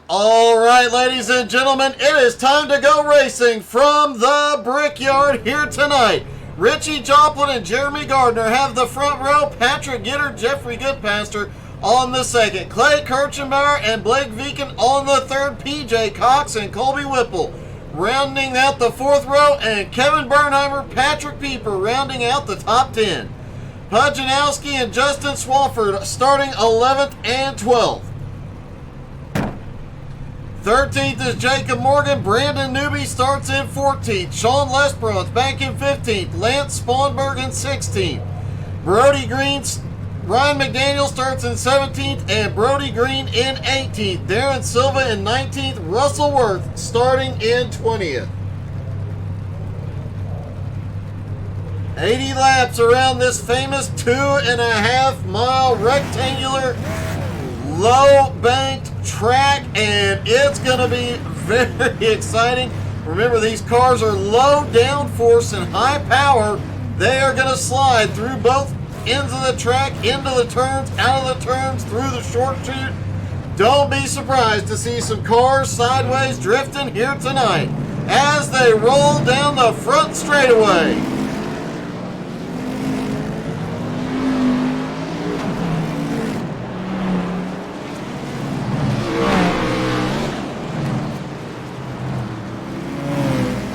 All right, ladies and gentlemen, it is time to go racing from the Brickyard here tonight. Richie Joplin and Jeremy Gardner have the front row. Patrick Gitter, Jeffrey Goodpaster on the second. Clay Kirchenbauer and Blake Viken on the third. PJ Cox and Colby Whipple rounding out the fourth row. And Kevin Bernheimer, Patrick Pieper rounding out the top 10. Pudge Nowski and Justin Swafford starting 11th and 12th. 13th is Jacob Morgan. Brandon Newby starts in 14th. Sean Lesbron's back in 15th. Lance Spawnberg in 16th. Brody Green, Ryan McDaniel starts in 17th. And Brody Green in 18th. Darren Silva in 19th. Russell Worth starting in 20th. 80 laps around this famous 2.5 mile rectangular low banked track, and it's going to be very exciting. Remember, these cars are low downforce and high power. They are going to slide through both ends of the track, into the turns, out of the turns, through the short chute. Don't be surprised to see some cars sideways drifting here tonight as they roll down the front straightaway.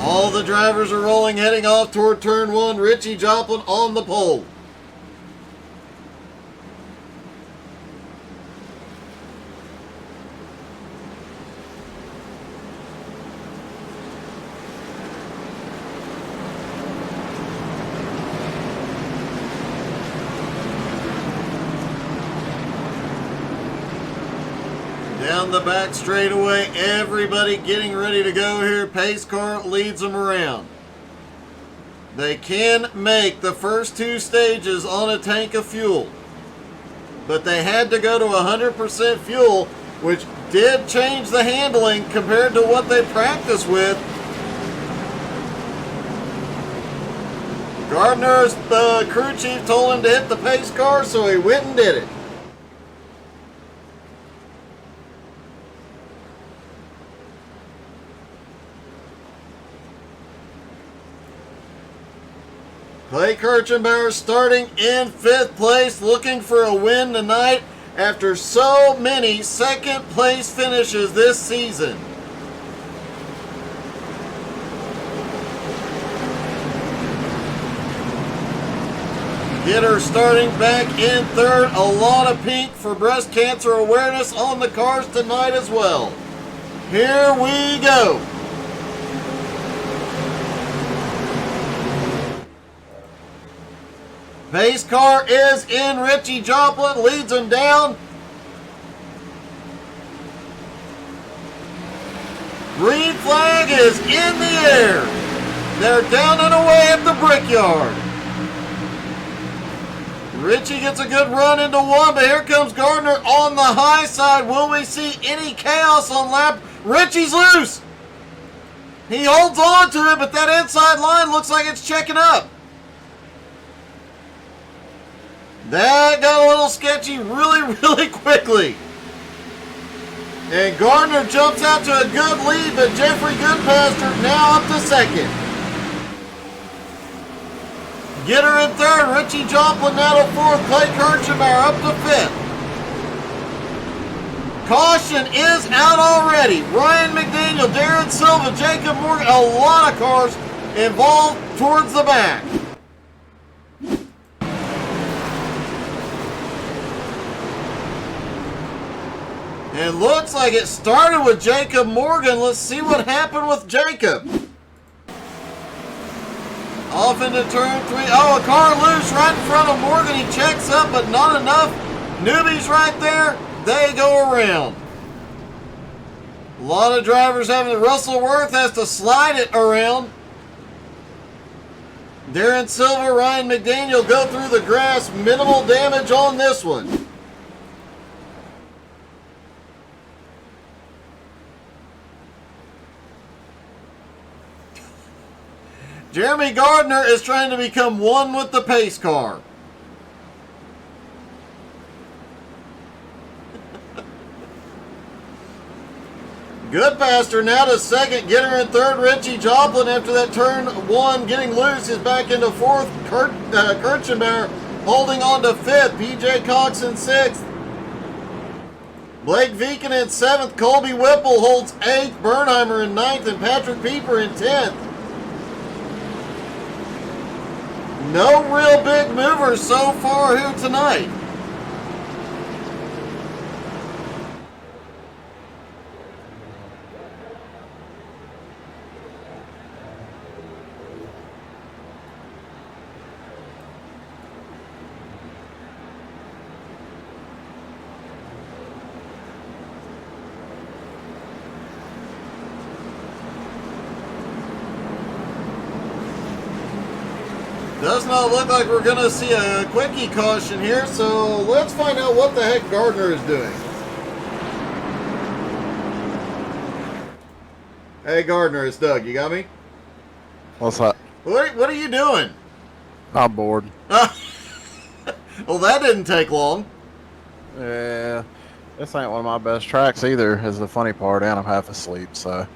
All the drivers are rolling, heading off toward turn one. Richie Joplin on the pole. Down the back straightaway, everybody getting ready to go here. Pace car leads them around. They can make the first two stages on a tank of fuel, but they had to go to 100% fuel, which did change the handling compared to what they practiced with. Gardner's crew chief told him to hit the pace car, so he went and did it. Clay Kirchenbauer starting in 5th place, looking for a win tonight after so many second place finishes this season. Gitter starting back in 3rd. A lot of pink for breast cancer awareness on the cars tonight as well. Here we go. Pace car is in. Richie Joplin leads him down. Green flag is in the air. They're down and away at the Brickyard. Richie gets a good run into one, but here comes Gardner on the high side. Will we see any chaos on lap? Richie's loose. He holds on to it, but that inside line looks like it's checking up. That got a little sketchy really quickly. And Gardner jumps out to a good lead, but Jeffrey Goodpaster now up to 2nd. Gitter in 3rd, Richie Joplin now to 4th, Clay Kirchenbauer up to 5th. Caution is out already. Ryan McDaniel, Darren Silva, Jacob Morgan, a lot of cars involved towards the back. It looks like it started with Jacob Morgan. Let's see what happened with Jacob. Off into turn 3. Oh, a car loose right in front of Morgan. He checks up, but not enough. Newbies right there. They go around. A lot of drivers having Russell Worth has to slide it around. Darren Silva, Ryan McDaniel go through the grass. Minimal damage on this one. Jeremy Gardner is trying to become one with the pace car. Goodpaster now to second. Getter in third. Richie Joplin after that turn one getting loose is back into fourth. Kirchenbauer holding on to fifth. PJ Cox in sixth. Blake Viken in seventh. Colby Whipple holds eighth. Bernheimer in ninth. And Patrick Pieper in 10th. No real big movers so far here tonight. Does not look like we're going to see a quickie caution here, so let's find out what the heck Gardner is doing. Hey Gardner, it's Doug. You got me? What's up? What are you doing? I'm bored. Well, that didn't take long. Yeah, this ain't one of my best tracks either, is the funny part, and I'm half asleep, so.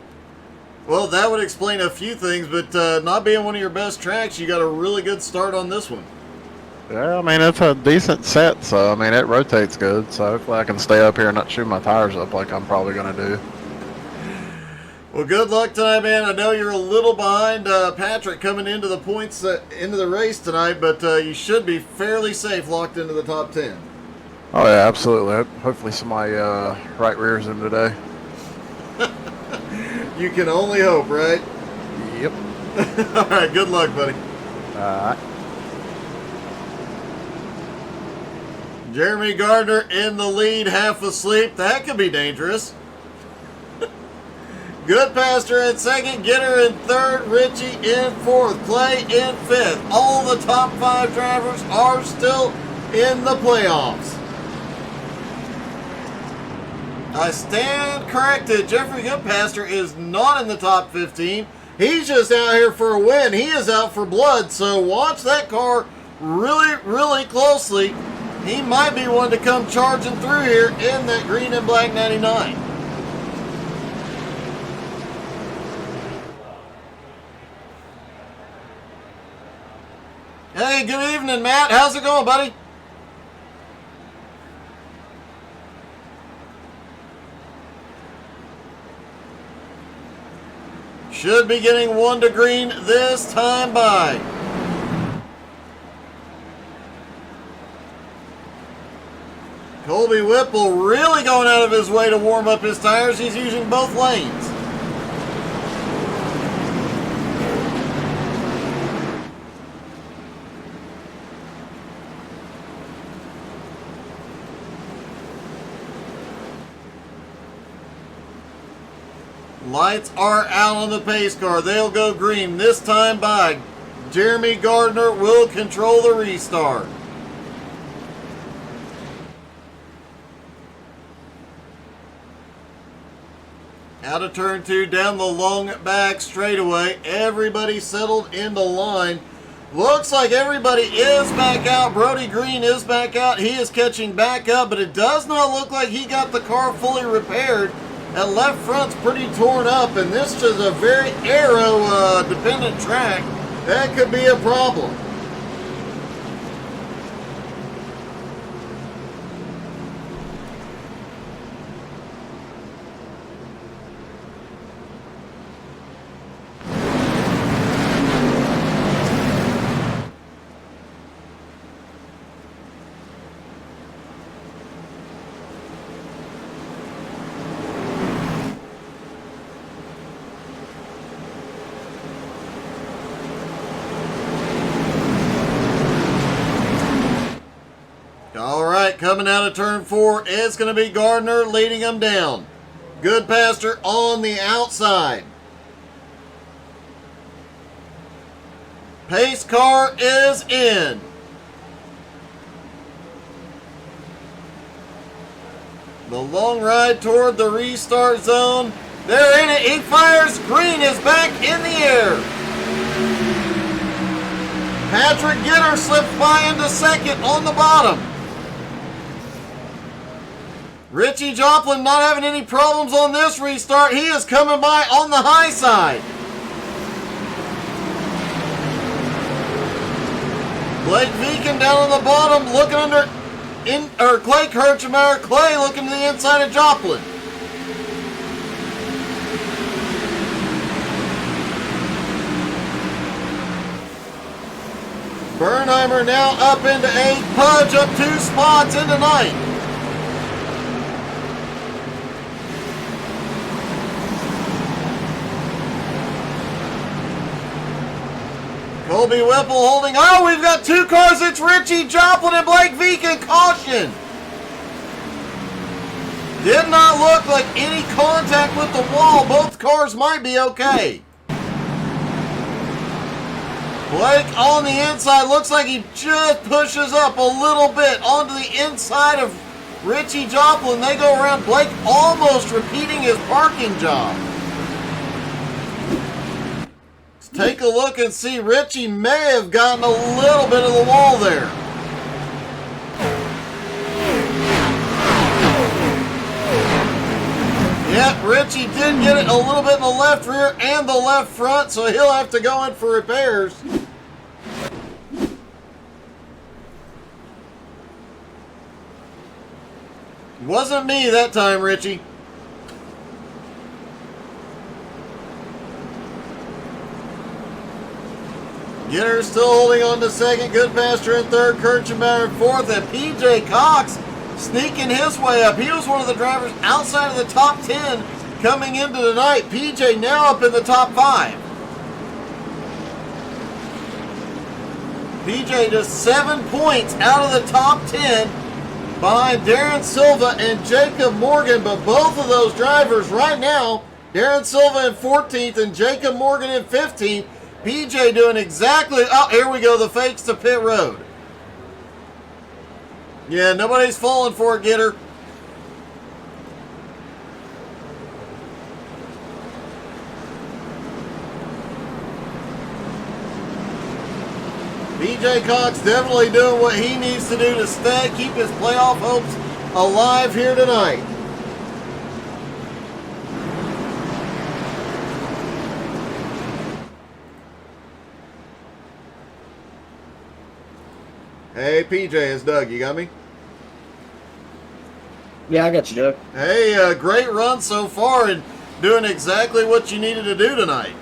Well, that would explain a few things, but not being one of your best tracks, you got a really good start on this one. Yeah, I mean, it's a decent set, so, I mean, it rotates good, so hopefully I can stay up here and not shoot my tires up like I'm probably going to do. Well, good luck tonight, man. I know you're a little behind Patrick coming into the points, into the race tonight, but you should be fairly safe locked into the top 10. Oh, yeah, absolutely. Hopefully somebody right rears him today. You can only hope, right? Yep. All right, good luck, buddy. Jeremy Gardner in the lead, half asleep. That could be dangerous. Goodpaster in second, Getter in third, Richie in fourth, Clay in fifth. All the top 5 drivers are still in the playoffs. I stand corrected. Jeffrey Goodpaster is not in the top 15. He's just out here for a win. He is out for blood, so watch that car really, really closely. He might be one to come charging through here in that green and black 99. Hey, good evening, Matt. How's it going, buddy? Should be getting 1 to green this time by. Colby Whipple really going out of his way to warm up his tires. He's using both lanes. Lights are out on the pace car. They'll go green this time by. Jeremy Gardner will control the restart. Out of turn 2, down the long back straightaway. Everybody settled into line. Looks like everybody is back out. Brody Green is back out. He is catching back up, but it does not look like he got the car fully repaired. That left front's pretty torn up, and this is a very aero-dependent track. That could be a problem. Coming out of turn 4, it's going to be Gardner leading him down. Goodpaster on the outside. Pace car is in. The long ride toward the restart zone. They're in it. He fires. Green is back in the air. Patrick Gitter slips by into second on the bottom. Richie Joplin not having any problems on this restart. He is coming by on the high side. Blake Viken down on the bottom, looking under Clay Kirchmeier. Clay looking to the inside of Joplin. Bernheimer now up into 8th. Pudge up 2 spots into 9th. Colby Whipple holding. Oh, we've got 2 cars. It's Richie Joplin and Blake Viken. Caution. Did not look like any contact with the wall. Both cars might be okay. Blake on the inside. Looks like he just pushes up a little bit onto the inside of Richie Joplin. They go around. Blake almost repeating his parking job. Take a look and see. Richie may have gotten a little bit of the wall there. Yep, Richie did get it a little bit in the left rear and the left front, so he'll have to go in for repairs. Wasn't me that time, Richie. Gitter still holding on to second. Goodpaster in third. Kirchmeier in fourth. And PJ Cox sneaking his way up. He was one of the drivers outside of the top 10 coming into tonight. PJ now up in the top 5. PJ just 7 points out of the top 10 behind Darren Silva and Jacob Morgan. But both of those drivers right now, Darren Silva in 14th and Jacob Morgan in 15th. PJ doing exactly, oh, here we go, the fakes to pit road. Yeah, nobody's falling for it, Gitter. PJ Cox definitely doing what he needs to do to stay, keep his playoff hopes alive here tonight. Hey, PJ, it's Doug. You got me? Yeah, I got you, Doug. Hey, great run so far and doing exactly what you needed to do tonight.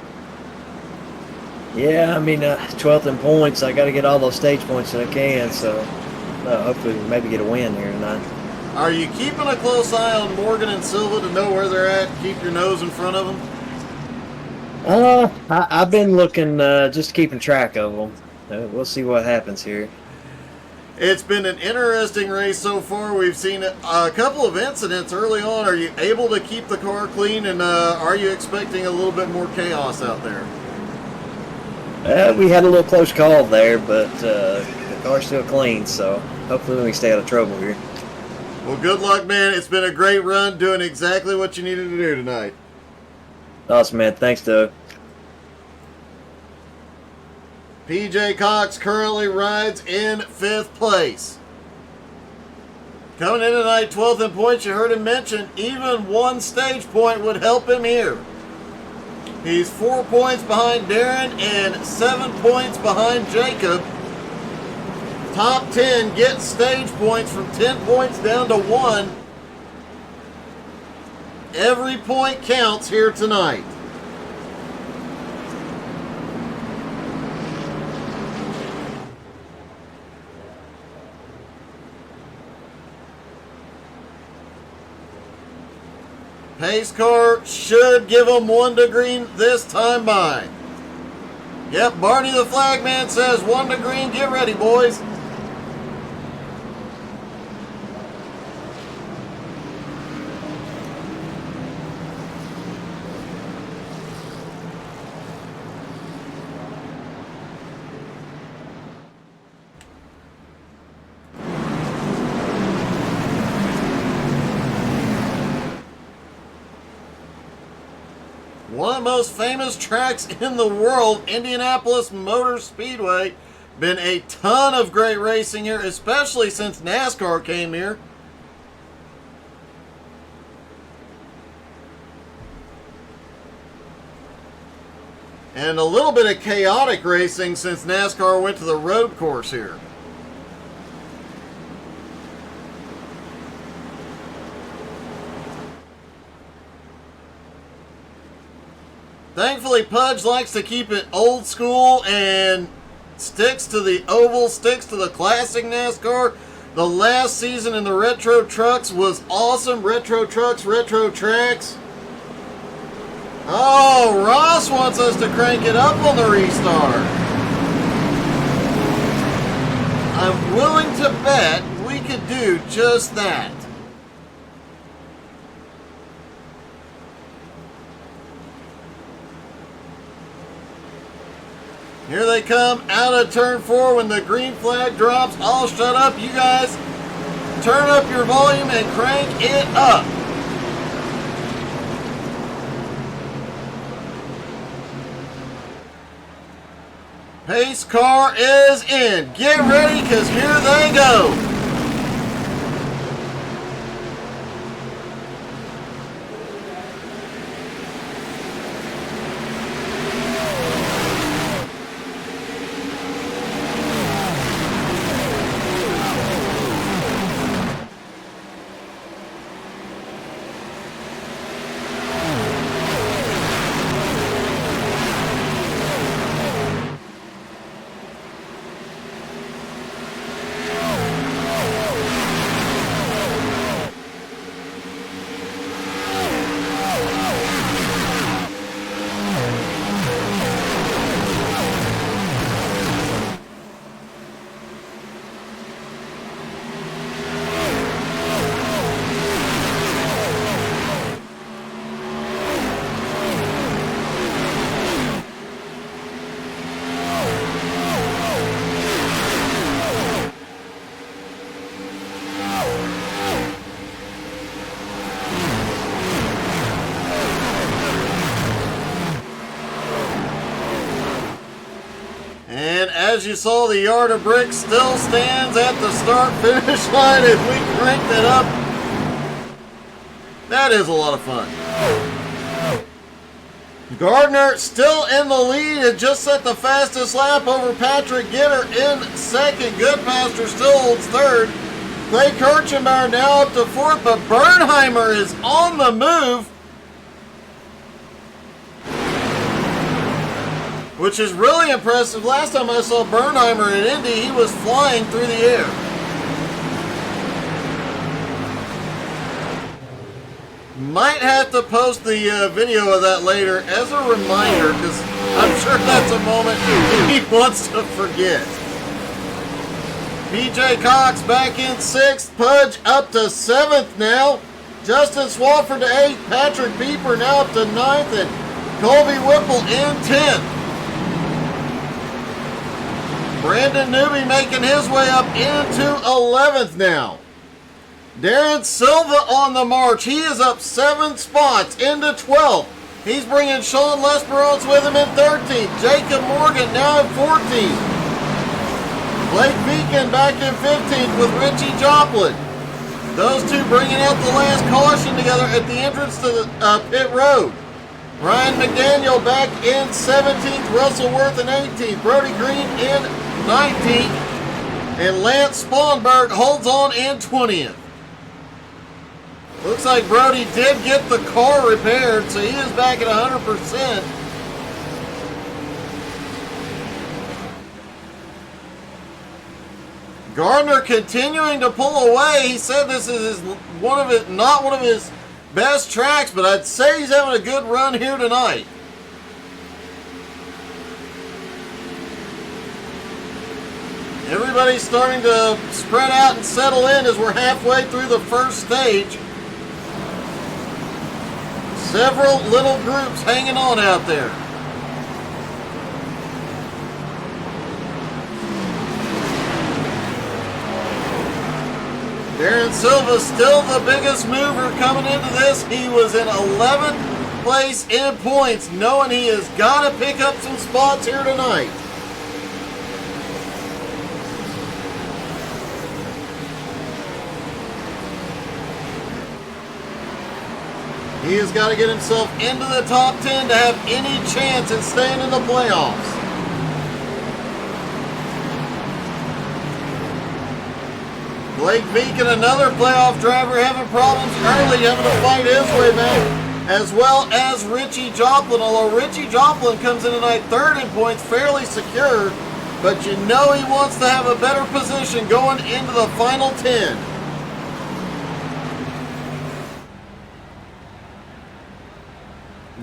Yeah, I mean, 12th in points. I got to get all those stage points that I can, so hopefully maybe get a win here tonight. Are you keeping a close eye on Morgan and Silva to know where they're at? Keep your nose in front of them? I've been looking, just keeping track of them. We'll see what happens here. It's been an interesting race so far. We've seen a couple of incidents early on. Are you able to keep the car clean, and are you expecting a little bit more chaos out there? We had a little close call there, but the car's still clean, so hopefully we can stay out of trouble here. Well, good luck, man. It's been a great run, doing exactly what you needed to do tonight. Awesome, man. Thanks, Doug. PJ Cox currently rides in 5th place. Coming in tonight, 12th in points, you heard him mention, even one stage point would help him here. He's 4 points behind Darren and 7 points behind Jacob. Top 10 get stage points from 10 points down to 1. Every point counts here tonight. Pace car should give them 1 to green this time by. Yep, Barney the flagman says 1 to green. Get ready, boys. One of the most famous tracks in the world, Indianapolis Motor Speedway. Been a ton of great racing here, especially since NASCAR came here. And a little bit of chaotic racing since NASCAR went to the road course here. Thankfully, Pudge likes to keep it old school and sticks to the oval, sticks to the classic NASCAR. The last season in the retro trucks was awesome. Retro trucks, retro tracks. Oh, Ross wants us to crank it up on the restart. I'm willing to bet we could do just that. Here they come out of turn 4 when the green flag drops. I'll shut up. You guys turn up your volume and crank it up. Pace car is in. Get ready, because here they go. As you saw, the yard of bricks still stands at the start-finish line as we cranked it up. That is a lot of fun. Gardner still in the lead and just set the fastest lap over Patrick Gitter in second. Goodpaster still holds third. Clay Kirchenbauer now up to fourth, but Bernheimer is on the move, which is really impressive. Last time I saw Bernheimer at Indy, he was flying through the air. Might have to post the video of that later as a reminder, because I'm sure that's a moment he wants to forget. BJ Cox back in 6th, Pudge up to 7th now. Justin Swafford to 8th, Patrick Pieper now up to 9th, and Colby Whipple in 10th. Brandon Newby making his way up into 11th now. Darren Silva on the march. He is up 7 spots into 12th. He's bringing Sean Lesperance with him in 13th. Jacob Morgan now in 14th. Blake Beacon back in 15th with Richie Joplin. Those two bringing out the last caution together at the entrance to the pit road. Ryan McDaniel back in 17th. Russell Worth in 18th. Brody Green in 19th. And Lance Spawnberg holds on in 20th. Looks like Brody did get the car repaired, so he is back at 100%. Gardner continuing to pull away. He said this is not one of his best tracks, but I'd say he's having a good run here tonight. Everybody's starting to spread out and settle in as we're halfway through the first stage. Several little groups hanging on out there. Darren Silva still the biggest mover coming into this. He was in 11th place in points, knowing he has got to pick up some spots here tonight. He has got to get himself into the top 10 to have any chance at staying in the playoffs. Blake Beacon, another playoff driver, having problems early, having to fight his way back, as well as Richie Joplin. Although Richie Joplin comes in tonight third in points, fairly secure, but you know he wants to have a better position going into the final 10.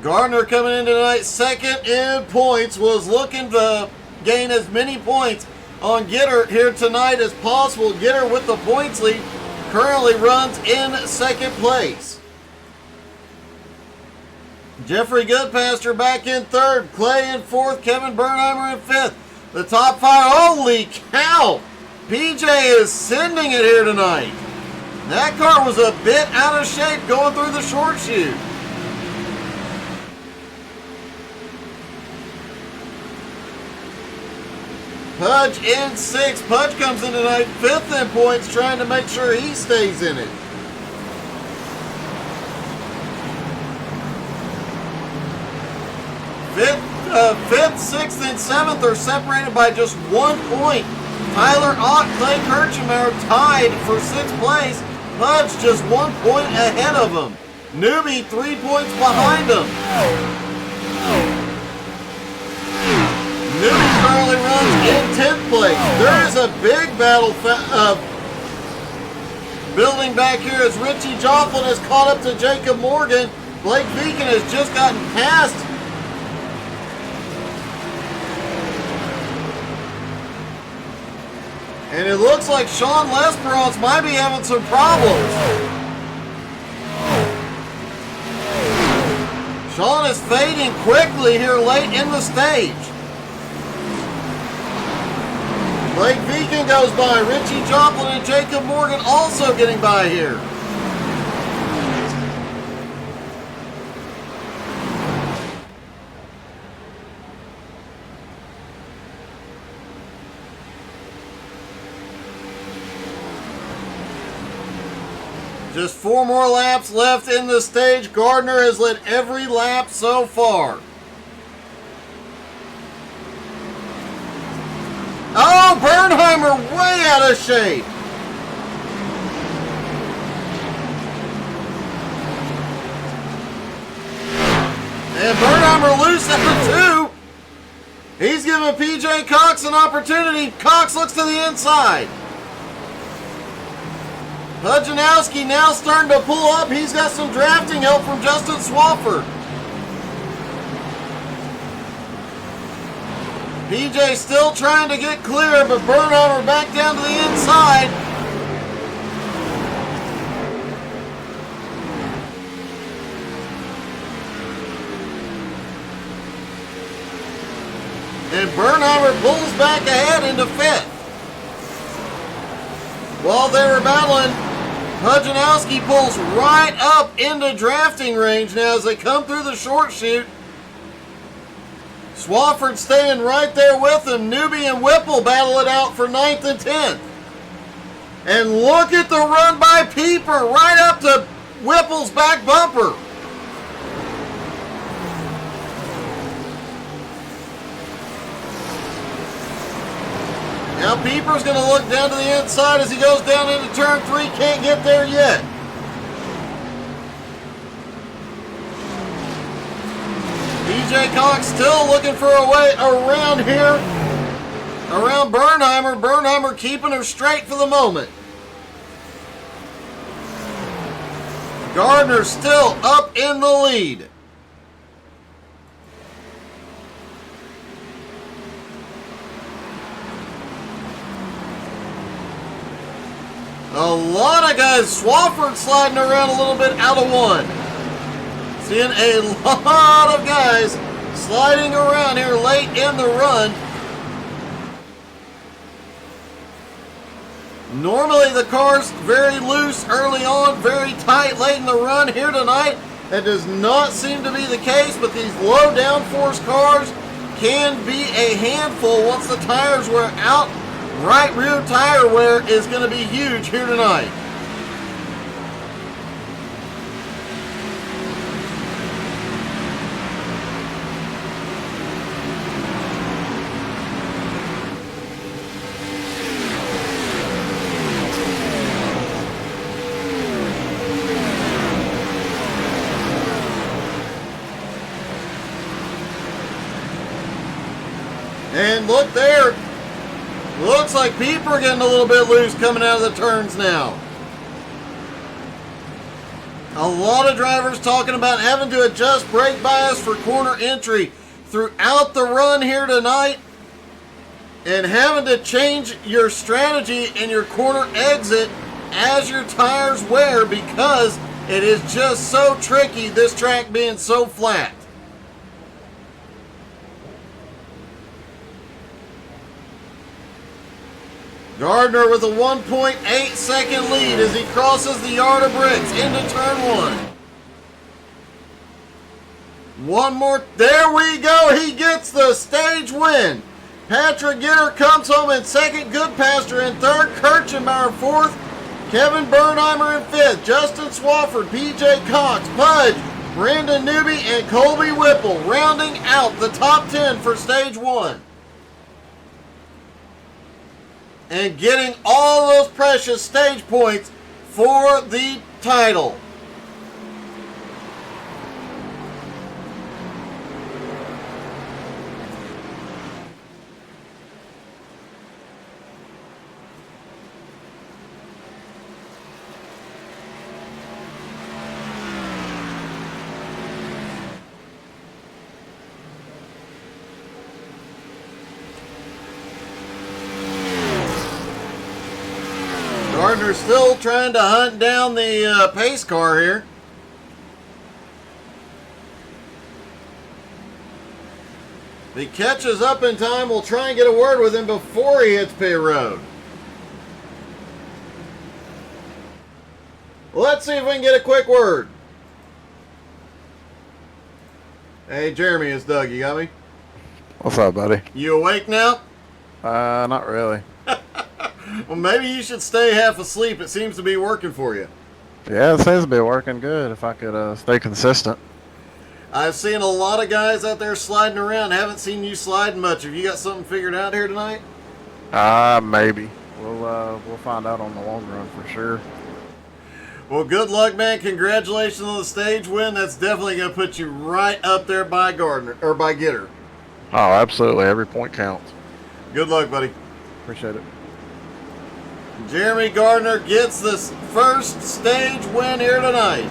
Gardner coming in tonight second in points, was looking to gain as many points on Gitter here tonight as possible. Gitter with the points lead currently runs in second place. Jeffrey Goodpaster back in third, Clay in fourth, Kevin Bernheimer in fifth. The top five, holy cow! PJ is sending it here tonight. That car was a bit out of shape going through the short chute. Pudge in sixth. Pudge comes in tonight fifth in points, trying to make sure he stays in it. Fifth, sixth, and seventh are separated by just 1 point. Tyler Ott, Clay Kirchenbauer tied for sixth place. Pudge just 1 point ahead of him. Newbie 3 points behind him. Newbie currently runs in 10th place. There is a big battle building back here as Richie Joplin has caught up to Jacob Morgan. Blake Beacon has just gotten past. And it looks like Sean Lesperance might be having some problems. Sean is fading quickly here late in the stage. Blake Beacon goes by. Richie Joplin and Jacob Morgan also getting by here. Just 4 more laps left in the stage. Gardner has led every lap so far. Oh, Bernheimer way out of shape. And Bernheimer loose after 2. He's giving PJ Cox an opportunity. Cox looks to the inside. Nowski now starting to pull up. He's got some drafting help from Justin Swafford. PJ still trying to get clear, but Bernheimer back down to the inside. And Bernheimer pulls back ahead into 5th. While they were battling, Nowski pulls right up into drafting range now as they come through the short chute. Swafford staying right there with him. Newbie and Whipple battle it out for 9th and 10th. And look at the run by Pieper right up to Whipple's back bumper. Now Pieper's going to look down to the inside as he goes down into turn 3. Can't get there yet. PJ Cox still looking for a way around here. Around Bernheimer. Bernheimer keeping her straight for the moment. Gardner still up in the lead. A lot of guys. Swafford sliding around a little bit out of 1. Seeing a lot of guys sliding around here late in the run. Normally the car's very loose early on, very tight late in the run. Here tonight, that does not seem to be the case, but these low downforce cars can be a handful once the tires wear out. Right rear tire wear is going to be huge here tonight. look there. Looks like people are getting a little bit loose coming out of the turns now. A lot of drivers talking about having to adjust brake bias for corner entry throughout the run here tonight, and having to change your strategy and your corner exit as your tires wear, because it is just so tricky, this track being so flat. Gardner with a 1.8 second lead as he crosses the yard of bricks into turn 1. One more. There we go. He gets the stage win. Patrick Gitter comes home in second. Goodpaster in third. Kirchenbauer fourth. Kevin Bernheimer in fifth. Justin Swafford, PJ Cox, Pudge, Brandon Newby, and Colby Whipple rounding out the top 10 for stage 1. And getting all those precious stage points for the title. Gardner still trying to hunt down the pace car here. If he catches up in time, we'll try and get a word with him before he hits pit road. Let's see if we can get a quick word. Hey, Jeremy, it's Doug. You got me? What's up, buddy? You awake now? Not really. Well, maybe you should stay half asleep. It seems to be working for you. Yeah, it seems to be working good if I could stay consistent. I've seen a lot of guys out there sliding around. Haven't seen you sliding much. Have you got something figured out here tonight? Maybe. We'll find out on the long run for sure. Well, good luck, man. Congratulations on the stage win. That's definitely going to put you right up there by Gardner, or by Gitter. Oh, absolutely. Every point counts. Good luck, buddy. Appreciate it. Jeremy Gardner gets the first stage win here tonight.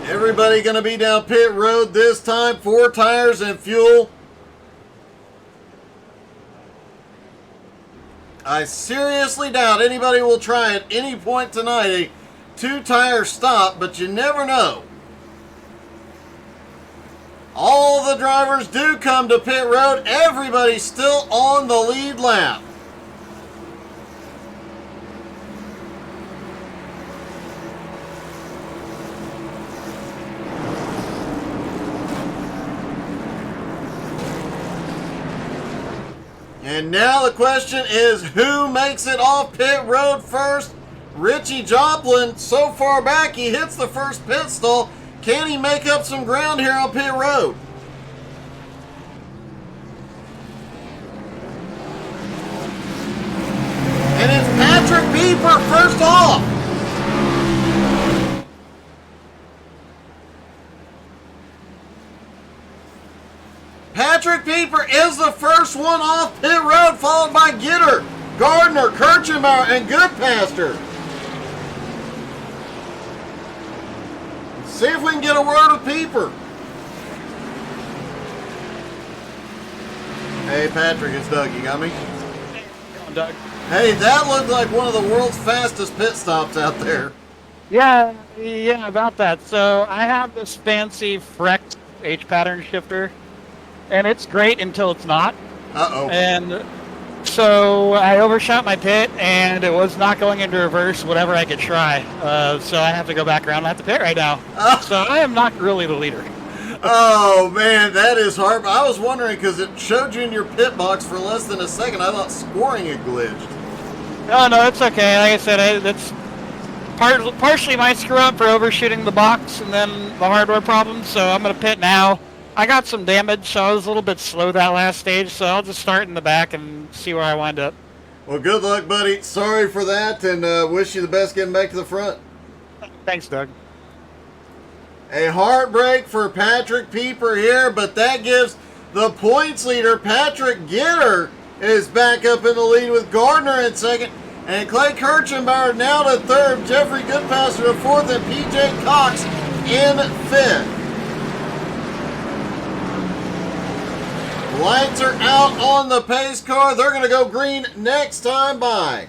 Everybody going to be down pit road this time. 4 tires and fuel. I seriously doubt anybody will try at any point tonight a 2-tire stop, but you never know. All the drivers do come to pit road. Everybody's still on the lead lap. And now the question is, who makes it off pit road first? Richie Joplin, so far back, he hits the first pit stall. Can he make up some ground here on pit road? And it's Patrick Pieper first off. Patrick Pieper is the first one off pit road, followed by Gitter, Gardner, Kirchenbauer, and Goodpaster. See if we can get a word with Pieper. Hey, Patrick, it's Doug. You got me? Hey, how's it going, Doug? Hey, that looked like one of the world's fastest pit stops out there. Yeah, about that. So I have this fancy Frex H pattern shifter, and it's great until it's not. Uh-oh. And so I overshot my pit, and it was not going into reverse, whatever I could try. So I have to go back around at the pit right now. So I am not really the leader. Oh, man, that is hard. I was wondering because it showed you in your pit box for less than a second. I thought scoring had glitched. No, it's okay. Like I said, that's partially my screw up for overshooting the box and then the hardware problem. So I'm going to pit now. I got some damage, so I was a little bit slow that last stage. So I'll just start in the back and see where I wind up. Well, good luck, buddy. Sorry for that, and wish you the best getting back to the front. Thanks, Doug. A heartbreak for Patrick Pieper here, but that gives the points leader, Patrick Gitter, is back up in the lead with Gardner in second. And Clay Kirchenbauer now to third, Jeffrey Goodpasser to fourth, and PJ Cox in fifth. Lights are out on the pace car. They're going to go green next time by.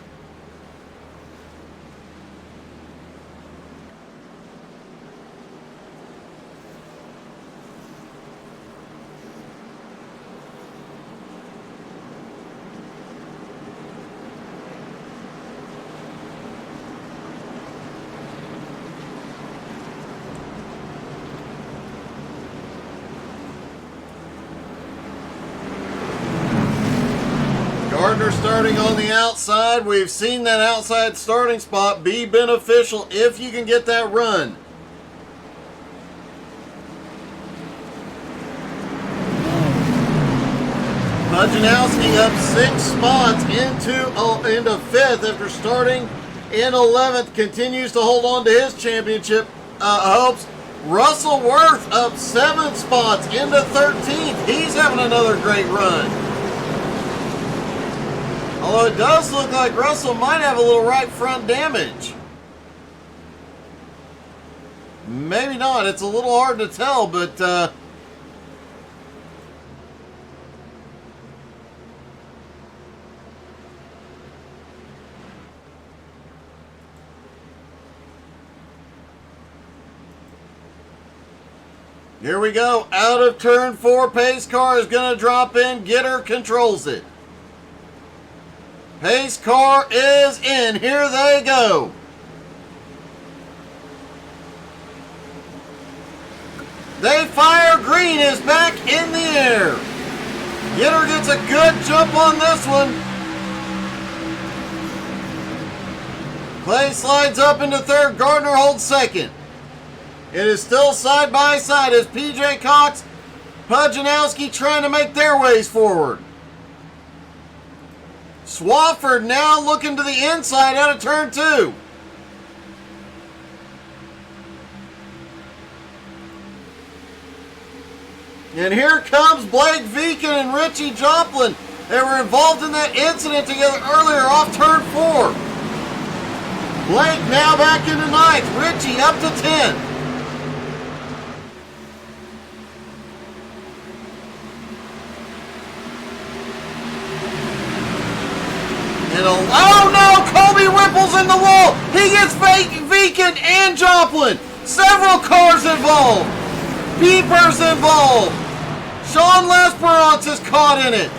Gardner starting on the outside. We've seen that outside starting spot be beneficial if you can get that run. Nowski up 6 spots into fifth after starting in 11th. Continues to hold on to his championship hopes. Russell Worth up 7 spots into 13th. He's having another great run. Although it does look like Russell might have a little right front damage. Maybe not. It's a little hard to tell, but here we go. Out of turn 4, pace car is going to drop in. Gitter controls it. Pace car is in. Here they go. They fire. Green is back in the air. Gitter gets a good jump on this one. Clay slides up into third. Gardner holds second. It is still side by side as PJ Cox, Pujanowski trying to make their ways forward. Swafford now looking to the inside out of turn 2. And here comes Blake Viken and Richie Joplin. They were involved in that incident together earlier off turn 4. Blake now back into 9th. Richie up to 10th. Oh no! Colby Whipple's in the wall! He gets Viken and Joplin! Several cars involved! Beepers involved! Sean Lesperance is caught in it!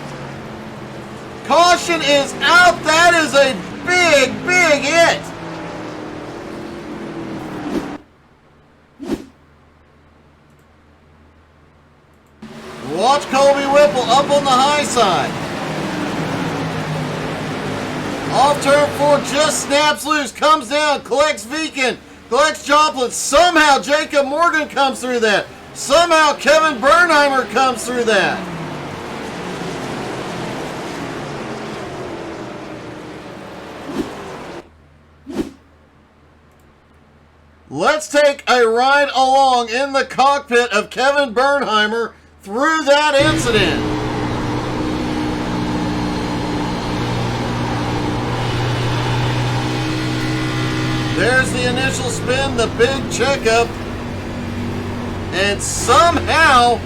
Caution is out! That is a big, big hit! Watch Colby Whipple up on the high side. Off turn 4, just snaps loose, comes down, collects Viken, collects Joplin. Somehow Jacob Morgan comes through that. Somehow Kevin Bernheimer comes through that. Let's take a ride along in the cockpit of Kevin Bernheimer through that incident. There's the initial spin, the big checkup, and somehow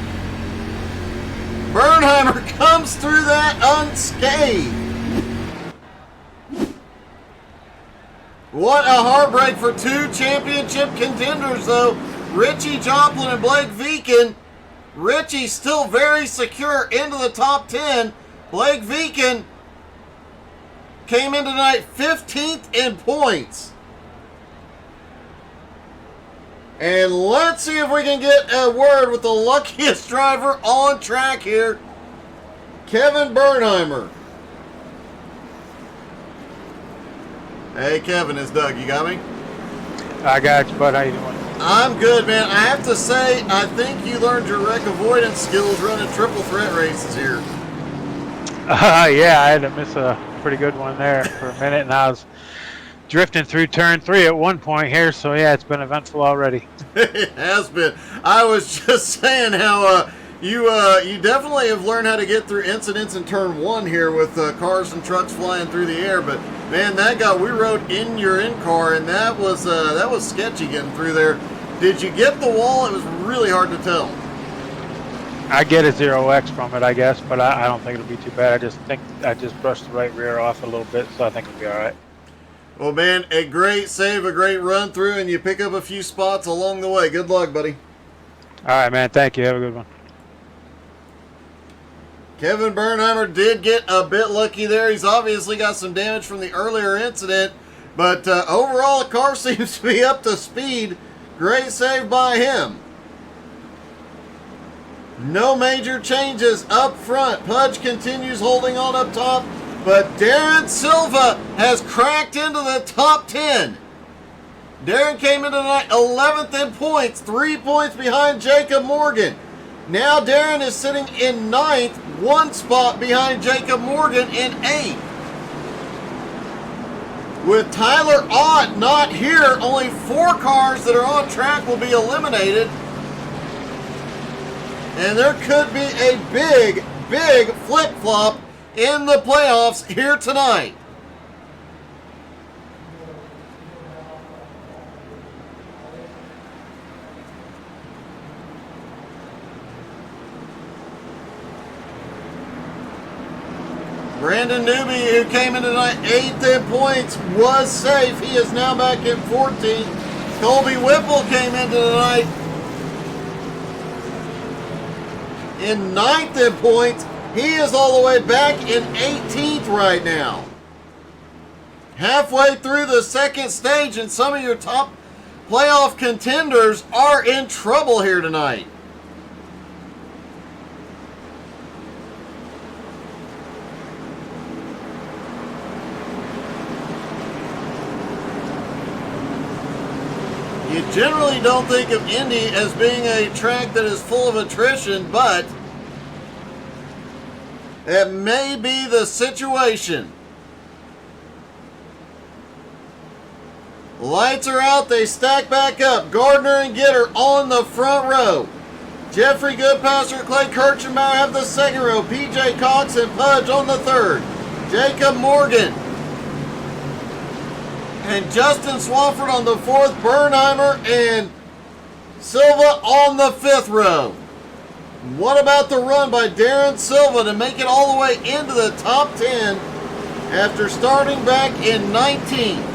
Bernheimer comes through that unscathed. What a heartbreak for 2 championship contenders, though. Richie Joplin and Blake Viken. Richie still very secure into the top 10. Blake Viken came in tonight 15th in points. And let's see if we can get a word with the luckiest driver on track here, Kevin Bernheimer. Hey, Kevin, it's Doug. You got me? I got you, bud. How you doing? I'm good, man. I have to say, I think you learned your wreck avoidance skills running triple threat races here. Yeah, I had to miss a pretty good one there for a minute, and I was drifting through turn 3 at one point here, so yeah, it's been eventful already. It has been. I was just saying how you definitely have learned how to get through incidents in turn 1 here with cars and trucks flying through the air. But man, we rode in your in-car, and that was sketchy getting through there. Did you get the wall? It was really hard to tell. I get a 0x from it, I guess, but I don't think it'll be too bad. I just think I just brushed the right rear off a little bit, so I think it'll be all right. Well, man, a great save, a great run through, and you pick up a few spots along the way. Good luck, buddy. All right, man. Thank you. Have a good one. Kevin Bernheimer did get a bit lucky there. He's obviously got some damage from the earlier incident, but overall, the car seems to be up to speed. Great save by him. No major changes up front. Pudge continues holding on up top, but Darren Silva has cracked into the top 10. Darren came into tonight 11th in points, 3 points behind Jacob Morgan. Now Darren is sitting in 9th, 1 spot behind Jacob Morgan in 8th. With Tyler Ott not here, only 4 cars that are on track will be eliminated. And there could be a big, big flip-flop in the playoffs here tonight. Brandon Newby, who came into tonight 8th in points, was safe. He is now back in 14th. Colby Whipple came into tonight in 9th in points. He is all the way back in 18th right now. Halfway through the second stage, and some of your top playoff contenders are in trouble here tonight. You generally don't think of Indy as being a track that is full of attrition, but that may be the situation. Lights are out, they stack back up. Gardner and Gitter on the front row. Jeffrey Goodpasser, Clay Kirchenbauer have the second row. PJ Cox and Pudge on the third. Jacob Morgan and Justin Swafford on the fourth. Bernheimer and Silva on the fifth row. What about the run by Darren Silva to make it all the way into the top 10 after starting back in 19th?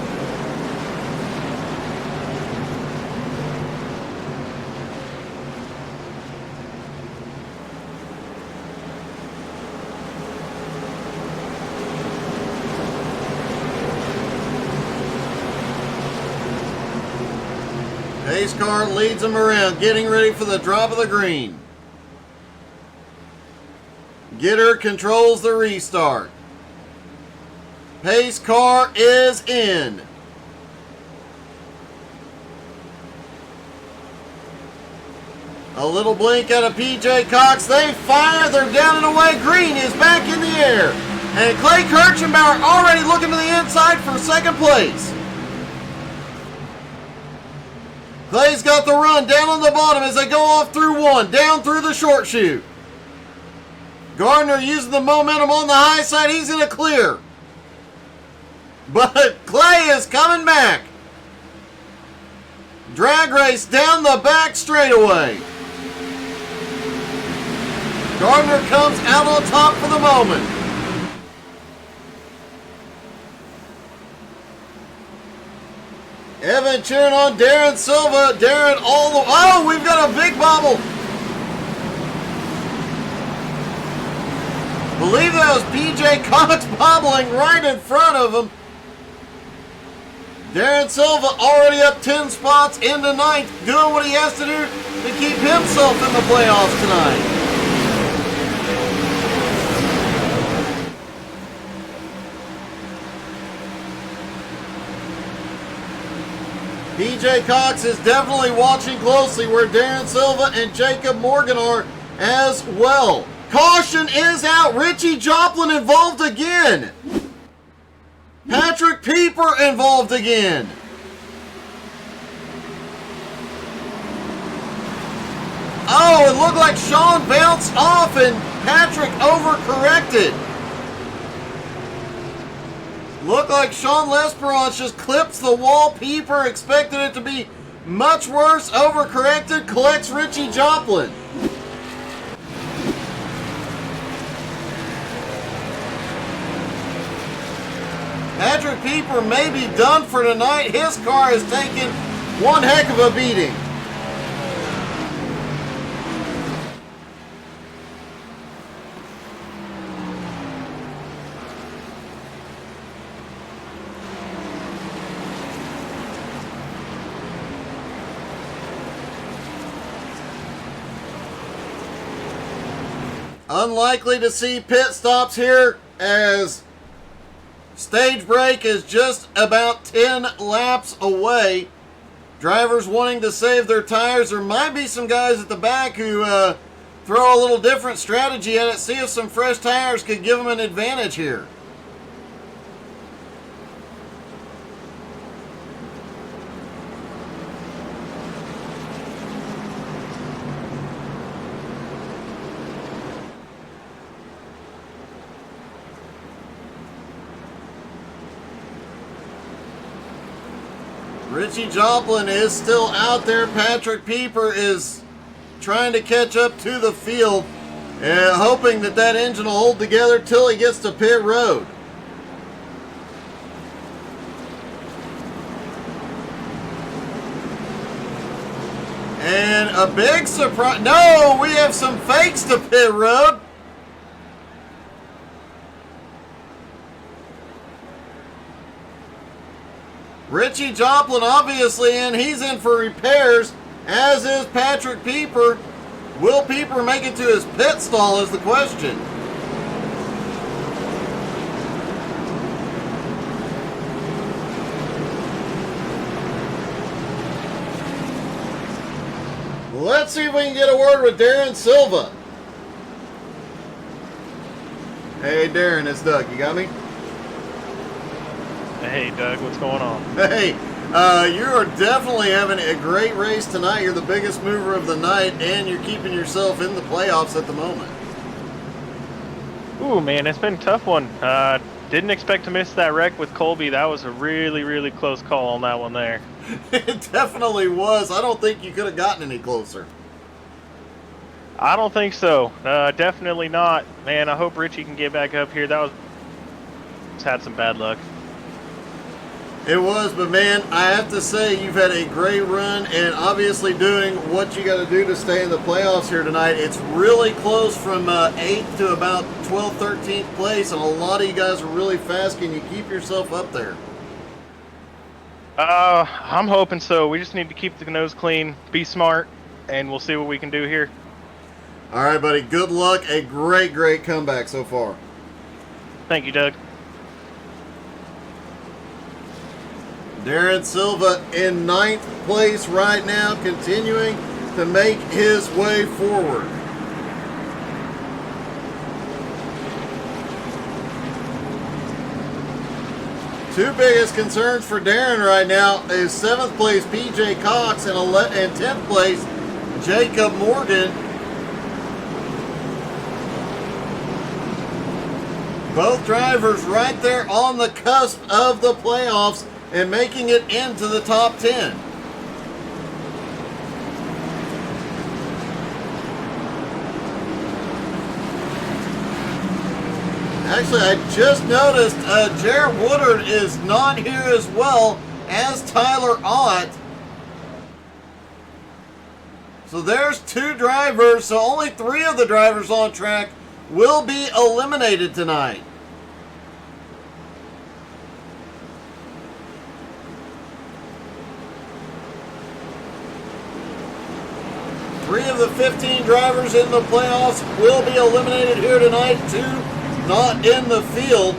Pace car leads him around, getting ready for the drop of the green. Gitter controls the restart. Pace car is in. A little blink out of PJ Cox. They fire. They're down and away. Green is back in the air. And Clay Kirchenbauer already looking to the inside for second place. Clay's got the run down on the bottom as they go off through one, down through the short chute. Gardner using the momentum on the high side. He's in a clear. But Clay is coming back. Drag race down the back straightaway. Gardner comes out on top for the moment. Evan cheering on Darren Silva. Darren all the... Oh, we've got a big bobble. Believe that was PJ Cox bobbling right in front of him. Darren Silva already up 10 spots into ninth, doing what he has to do to keep himself in the playoffs tonight. PJ Cox is definitely watching closely where Darren Silva and Jacob Morgan are as well. Caution is out. Richie Joplin involved again. Patrick Pieper involved again. Oh, it looked like Sean bounced off and Patrick overcorrected. Looked like Sean Lesperance just clips the wall. Pieper expected it to be much worse. Overcorrected. Collects Richie Joplin. Patrick Pieper may be done for tonight. His car has taken one heck of a beating. Unlikely to see pit stops here as stage break is just about 10 laps away. Drivers wanting to save their tires. There might be some guys at the back who throw a little different strategy at it. See if some fresh tires could give them an advantage here. Richie Joplin is still out there. Patrick Pieper is trying to catch up to the field, hoping that that engine will hold together till he gets to pit road. And a big surprise. No, we have some fakes to pit road. Richie Joplin obviously in. He's in for repairs, as is Patrick Pieper. Will Pieper make it to his pit stall is the question. Let's see if we can get a word with Darren Silva. Hey Darren, it's Doug. You got me? Hey Doug, what's going on? Hey, you are definitely having a great race tonight. You're the biggest mover of the night, and you're keeping yourself in the playoffs at the moment. Ooh, man, it's been a tough one. Didn't expect to miss that wreck with Colby. That was a really, really close call on that one there. It definitely was. I don't think you could have gotten any closer. I don't think so. Definitely not. Man, I hope Richie can get back up here. That was... had some bad luck. It was, but man, I have to say you've had a great run and obviously doing what you got to do to stay in the playoffs here tonight. It's really close from 8th to about 12th, 13th place, and a lot of you guys are really fast. Can you keep yourself up there? I'm hoping so. We just need to keep the nose clean, be smart, and we'll see what we can do here. All right, buddy. Good luck. A great, great comeback so far. Thank you, Doug. Darren Silva in 9th place right now, continuing to make his way forward. Two biggest concerns for Darren right now is 7th place PJ Cox and 10th place Jacob Morgan. Both drivers right there on the cusp of the playoffs and making it into the top 10. Actually, I just noticed Jared Woodard is not here as well as Tyler Ott. So there's two drivers, so only 3 of the drivers on track will be eliminated tonight. Three of the 15 drivers in the playoffs will be eliminated here tonight. 2 not in the field.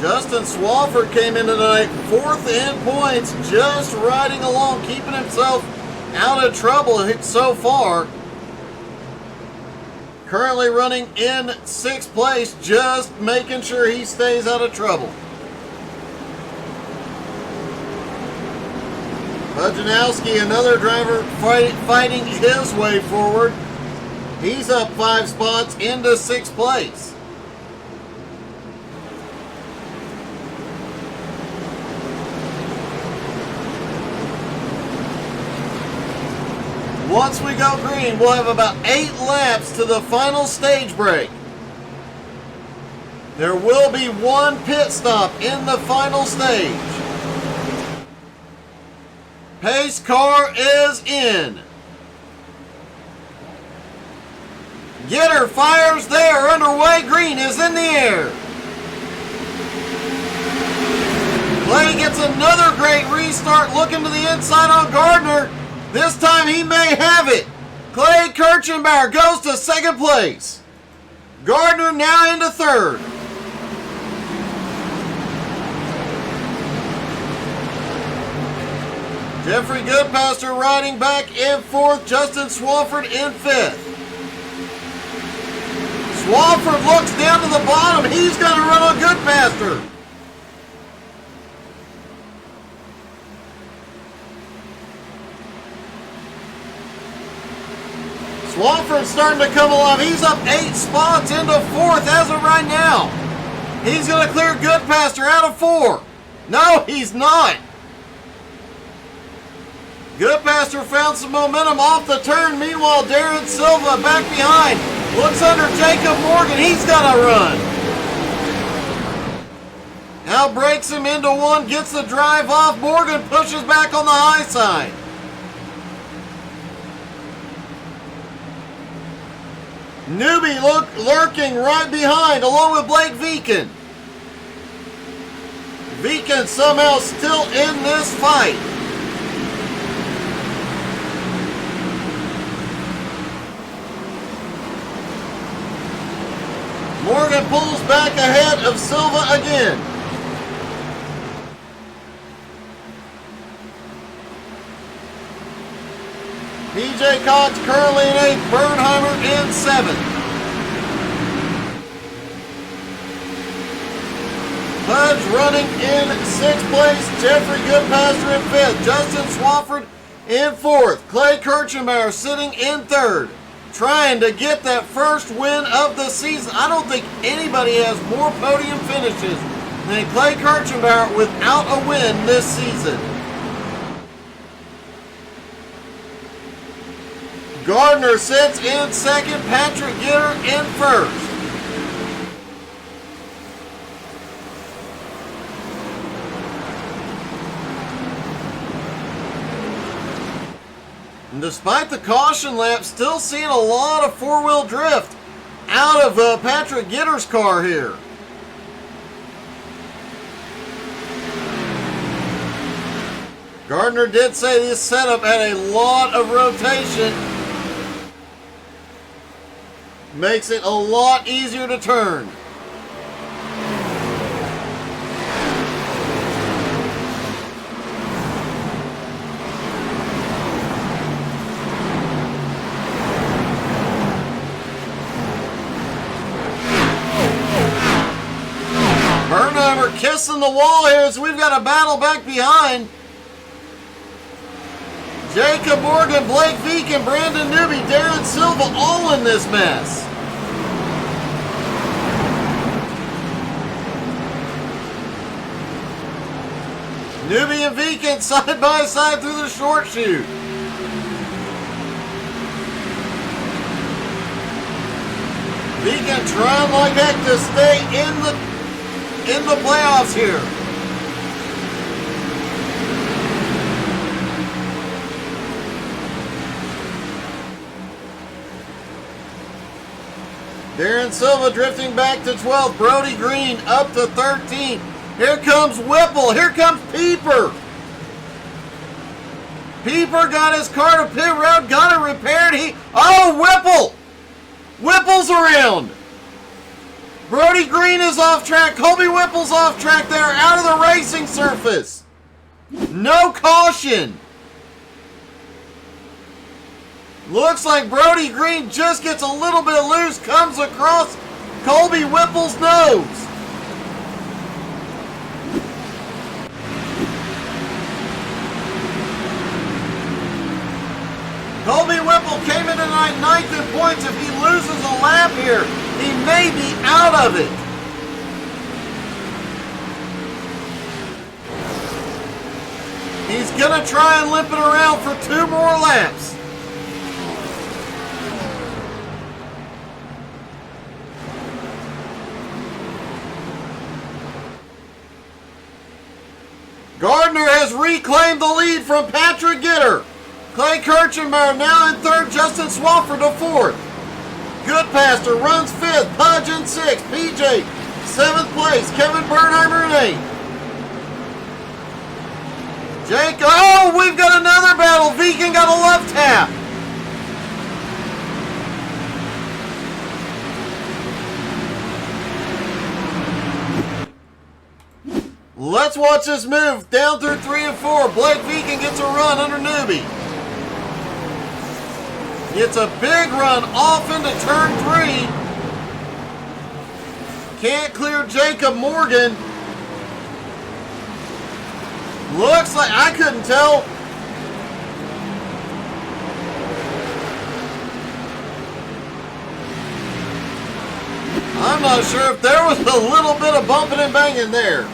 Justin Swafford came in tonight 4th in points, just riding along, keeping himself out of trouble so far. Currently running in 6th place, just making sure he stays out of trouble. Bud Nowski, another driver fighting his way forward. He's up 5 spots into 6th place. Once we go green, we'll have about 8 laps to the final stage break. There will be 1 pit stop in the final stage. Pace car is in. Getter fires there, underway, green is in the air. Clay gets another great restart, looking to the inside on Gardner. This time he may have it. Clay Kirchenbauer goes to 2nd place. Gardner now into 3rd. Jeffrey Goodpaster riding back in 4th. Justin Swafford in 5th. Swafford looks down to the bottom. He's going to run on Goodpaster. Swafford's starting to come alive. He's up 8 spots into 4th as of right now. He's going to clear Goodpaster out of 4. No, he's not. Goodpaster found some momentum off the turn. Meanwhile, Darren Silva back behind. Looks under Jacob Morgan. He's got to run. Now breaks him into 1. Gets the drive off. Morgan pushes back on the high side. Newbie lurking right behind along with Blake Viken. Viken somehow still in this fight. Morgan pulls back ahead of Silva again. PJ Cox currently in 8th, Bernheimer in 7th. Pudge running in 6th place, Jeffrey Goodpaster in 5th, Justin Swafford in 4th, Clay Kirchenbauer sitting in 3rd, trying to get that first win of the season. I don't think anybody has more podium finishes than Clay Kirchenbauer without a win this season. Gardner sits in 2nd, Patrick Gitter in 1st. And despite the caution lap, still seeing a lot of 4-wheel drift out of Patrick Gitter's car here. Gardner did say this setup had a lot of rotation. Makes it a lot easier to turn. Bernheimer kissing the wall here, so we've got a battle back behind. Jacob Morgan, Blake Viken, Brandon Newby, Darren Silva, all in this mess. Newby and Viken side by side through the short chute. Viken trying like heck to stay in the playoffs here. Darren Silva drifting back to 12th. Brody Green up to 13th. Here comes Whipple. Here comes Pieper. Pieper got his car to pit road, got it repaired. Oh, Whipple! Whipple's around. Brody Green is off track. Colby Whipple's off track. They're out of the racing surface. No caution. Looks like Brody Green just gets a little bit loose, comes across Colby Whipple's nose. Colby Whipple came in tonight ninth in points. If he loses a lap here, he may be out of it. He's going to try and limp it around for 2 more laps. Gardner has reclaimed the lead from Patrick Gitter. Clay Kirchenbauer now in 3rd, Justin Swafford to 4th. Goodpaster runs 5th, Pudge in 6th, PJ 7th place, Kevin Bernheimer in 8th. Jake, oh, we've got another battle. Vegan got a love tap. Let's watch this move. Down through 3 and 4. Blake Vegan gets a run under Newbie. It's a big run off into turn 3. Can't clear Jacob Morgan. Looks like, I couldn't tell. I'm not sure if there was a little bit of bumping and banging there.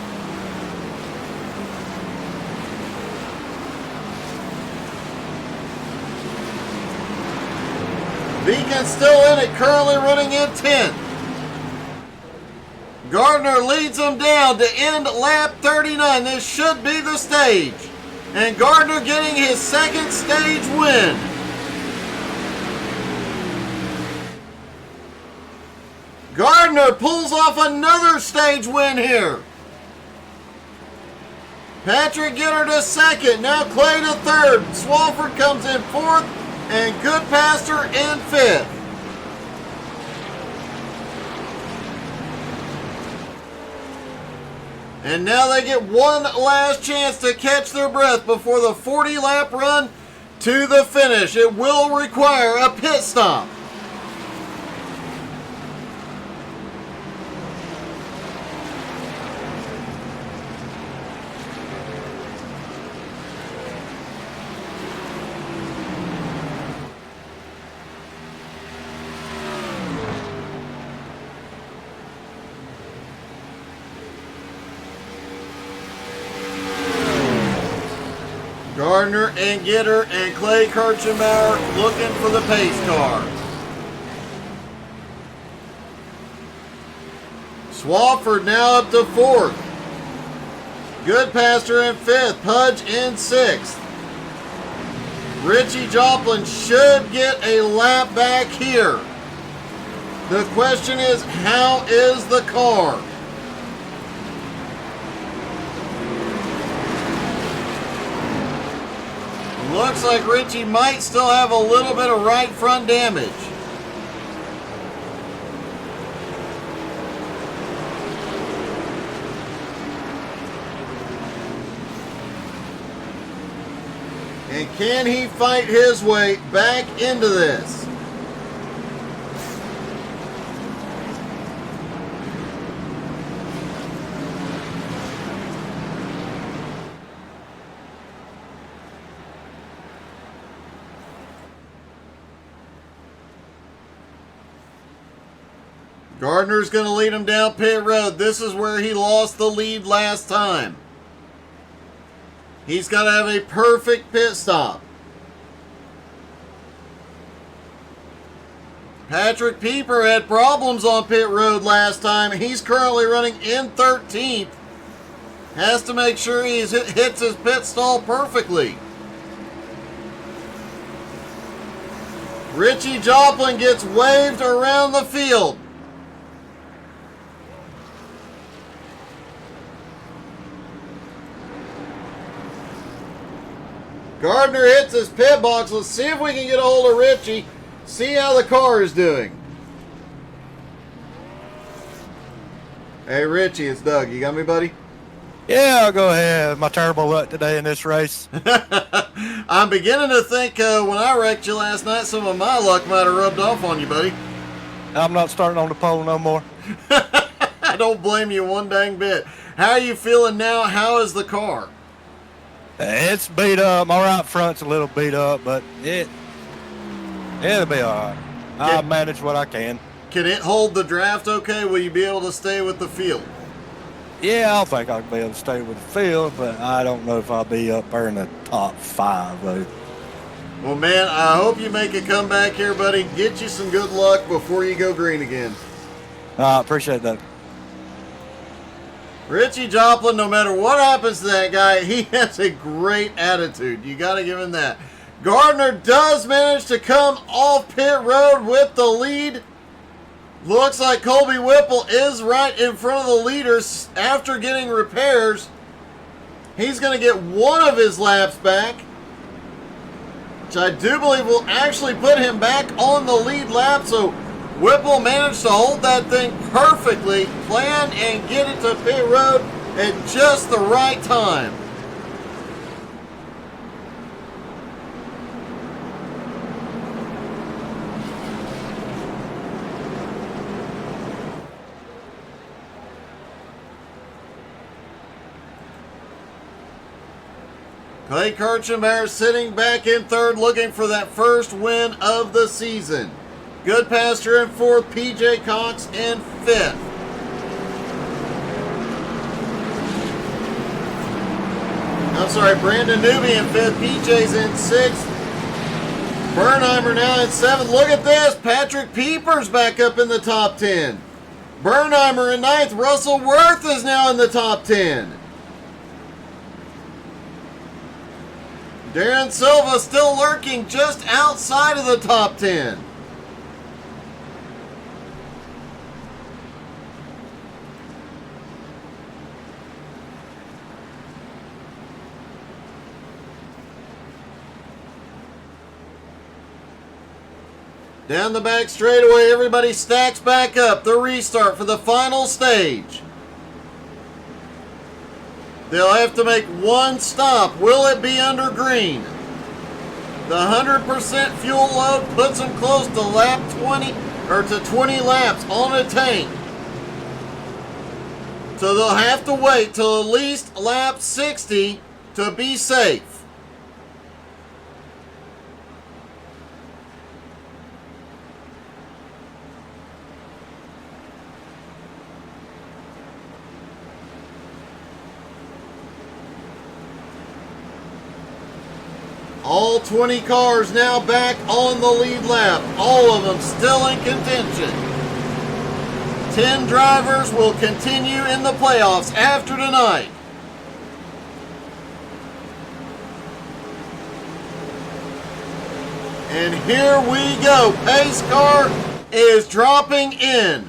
Beacon's still in it, currently running in 10th. Gardner leads them down to end lap 39. This should be the stage. And Gardner getting his 2nd stage win. Gardner pulls off another stage win here. Patrick Gitter to 2nd. Now Clay to 3rd. Swafford comes in 4th. And Goodpaster in 5th. And now they get one last chance to catch their breath before the 40-lap run to the finish. It will require a pit stop. Gardner and Gitter and Clay Kirchenbauer looking for the pace car. Swafford now up to 4th. Goodpaster in 5th. Pudge in 6th. Richie Joplin should get a lap back here. The question is, how is the car? Looks like Richie might still have a little bit of right front damage. And can he fight his way back into this? Gardner's going to lead him down pit road. This is where he lost the lead last time. He's got to have a perfect pit stop. Patrick Pieper had problems on pit road last time. He's currently running in 13th. Has to make sure he hits his pit stall perfectly. Richie Joplin gets waved around the field. Gardner hits his pit box. Let's see if we can get a hold of Richie. See how the car is doing. Hey, Richie, it's Doug. You got me, buddy? Yeah, I'll go ahead. My terrible luck today in this race. I'm beginning to think when I wrecked you last night, some of my luck might have rubbed off on you, buddy. I'm not starting on the pole no more. I don't blame you one dang bit. How are you feeling now? How is the car? It's beat up. My right front's a little beat up, but it'll be all right. I'll manage what I can. Can it hold the draft okay? Will you be able to stay with the field? Yeah, I think I'll be able to stay with the field, but I don't know if I'll be up there in the top 5, though. Well, man, I hope you make a comeback here, buddy. Get you some good luck before you go green again. I appreciate that. Richie Joplin, no matter what happens to that guy, he has a great attitude. You got to give him that. Gardner does manage to come off pit road with the lead. Looks like Colby Whipple is right in front of the leaders after getting repairs. He's going to get one of his laps back, which I do believe will actually put him back on the lead lap. So Whipple managed to hold that thing perfectly, plan and get it to pit road at just the right time. Clay Kirchenbauer sitting back in third, looking for that first win of the season. Goodpaster in fourth, PJ Cox in fifth. I'm sorry, Brandon Newby in fifth, PJ's in sixth. Bernheimer now in seventh. Look at this, Patrick Pieper's back up in the top 10. Bernheimer in ninth, Russell Worth is now in the top 10. Darren Silva still lurking just outside of the top 10. Down the back straightaway, everybody stacks back up. The restart for the final stage. They'll have to make one stop. Will it be under green? The 100% fuel load puts them close to lap 20 or to 20 laps on a tank. So they'll have to wait till at least lap 60 to be safe. All 20 cars now back on the lead lap. All of them still in contention. 10 drivers will continue in the playoffs after tonight. And here we go. Pace car is dropping in.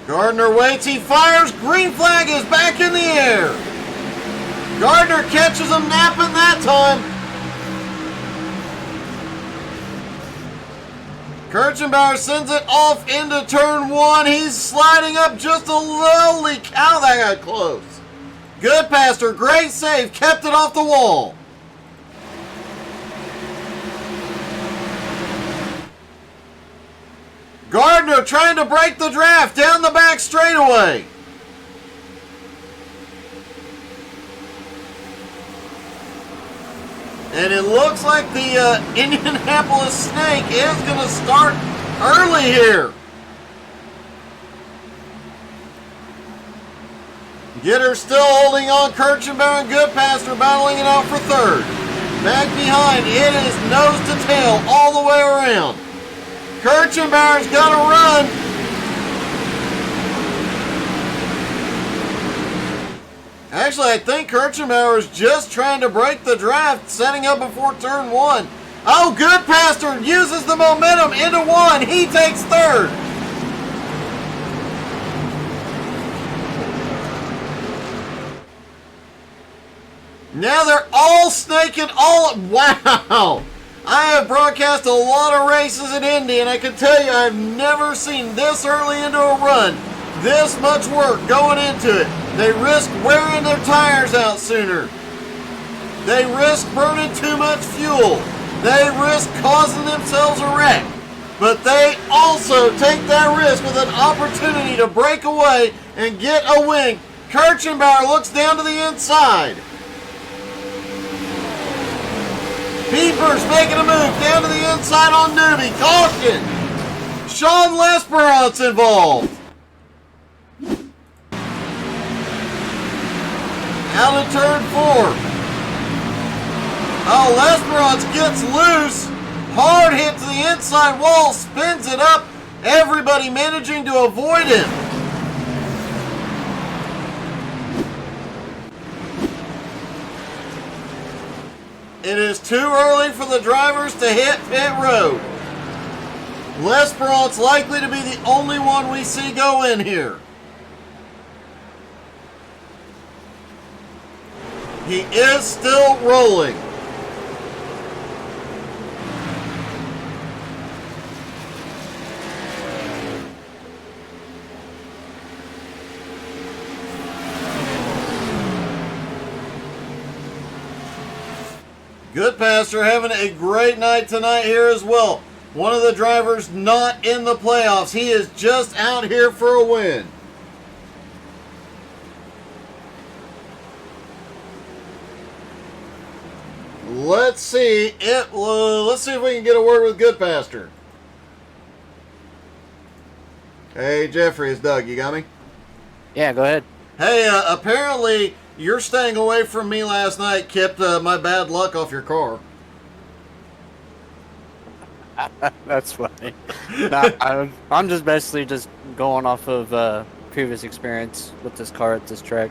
Gardner waits, he fires, green flag is back in the air. Gardner catches him napping that time. Kirchenbauer sends it off into turn one. He's sliding up just a holy cow, that got close. Goodpaster, great save, kept it off the wall. Gardner trying to break the draft down the back straightaway. And it looks like the Indianapolis Snake is going to start early here. Gitter still holding on. Kirchenbauer and Goodpaster battling it out for third. Back behind, it is nose to tail all the way around. Kirchenbauer's got to run. Actually, I think Kirchenbauer is just trying to break the draft, setting up before turn one. Oh, Goodpaster uses the momentum into one. He takes third. Now they're all snaking all. Wow. I have broadcast a lot of races at Indy, and I can tell you I've never seen this early into a run. This much work going into it. They risk wearing their tires out sooner. They risk burning too much fuel. They risk causing themselves a wreck. But they also take that risk with an opportunity to break away and get a win. Kirchenbauer looks down to the inside. Peepers making a move down to the inside on Newbie. Caution! Sean Lesperance involved. Out of turn 4. Oh, Lesperance gets loose. Hard hit to the inside wall. Spins it up. Everybody managing to avoid him. It is too early for the drivers to hit pit road. Lesperance likely to be the only one we see go in here. He is still rolling. Goodpaster having a great night tonight here as well. One of the drivers not in the playoffs. He is just out here for a win. Let's see if we can get a word with Goodpaster. Hey Jeffrey, it's Doug. You got me? Yeah, go ahead. Hey, apparently you're staying away from me last night kept my bad luck off your car. That's funny. No, I'm just basically just going off of previous experience with this car at this track.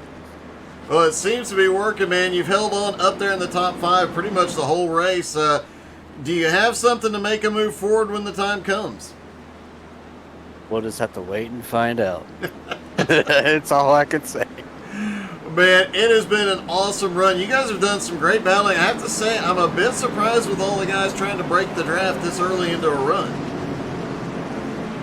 Well, it seems to be working, man. You've held on up there in the top 5 pretty much the whole race. Do you have something to make a move forward when the time comes? We'll just have to wait and find out. It's all I can say. Man, it has been an awesome run. You guys have done some great battling. I have to say, I'm a bit surprised with all the guys trying to break the draft this early into a run.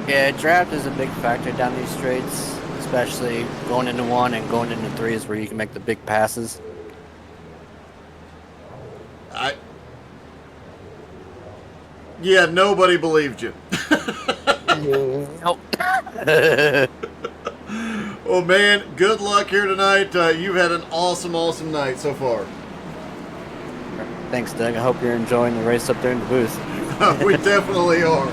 Yeah, draft is a big factor down these straights, especially going into 1 and going into 3 is where you can make the big passes. Yeah, nobody believed you. Nope. Well, man, good luck here tonight. You've had an awesome, awesome night so far. Thanks, Doug. I hope you're enjoying the race up there in the booth. We definitely are.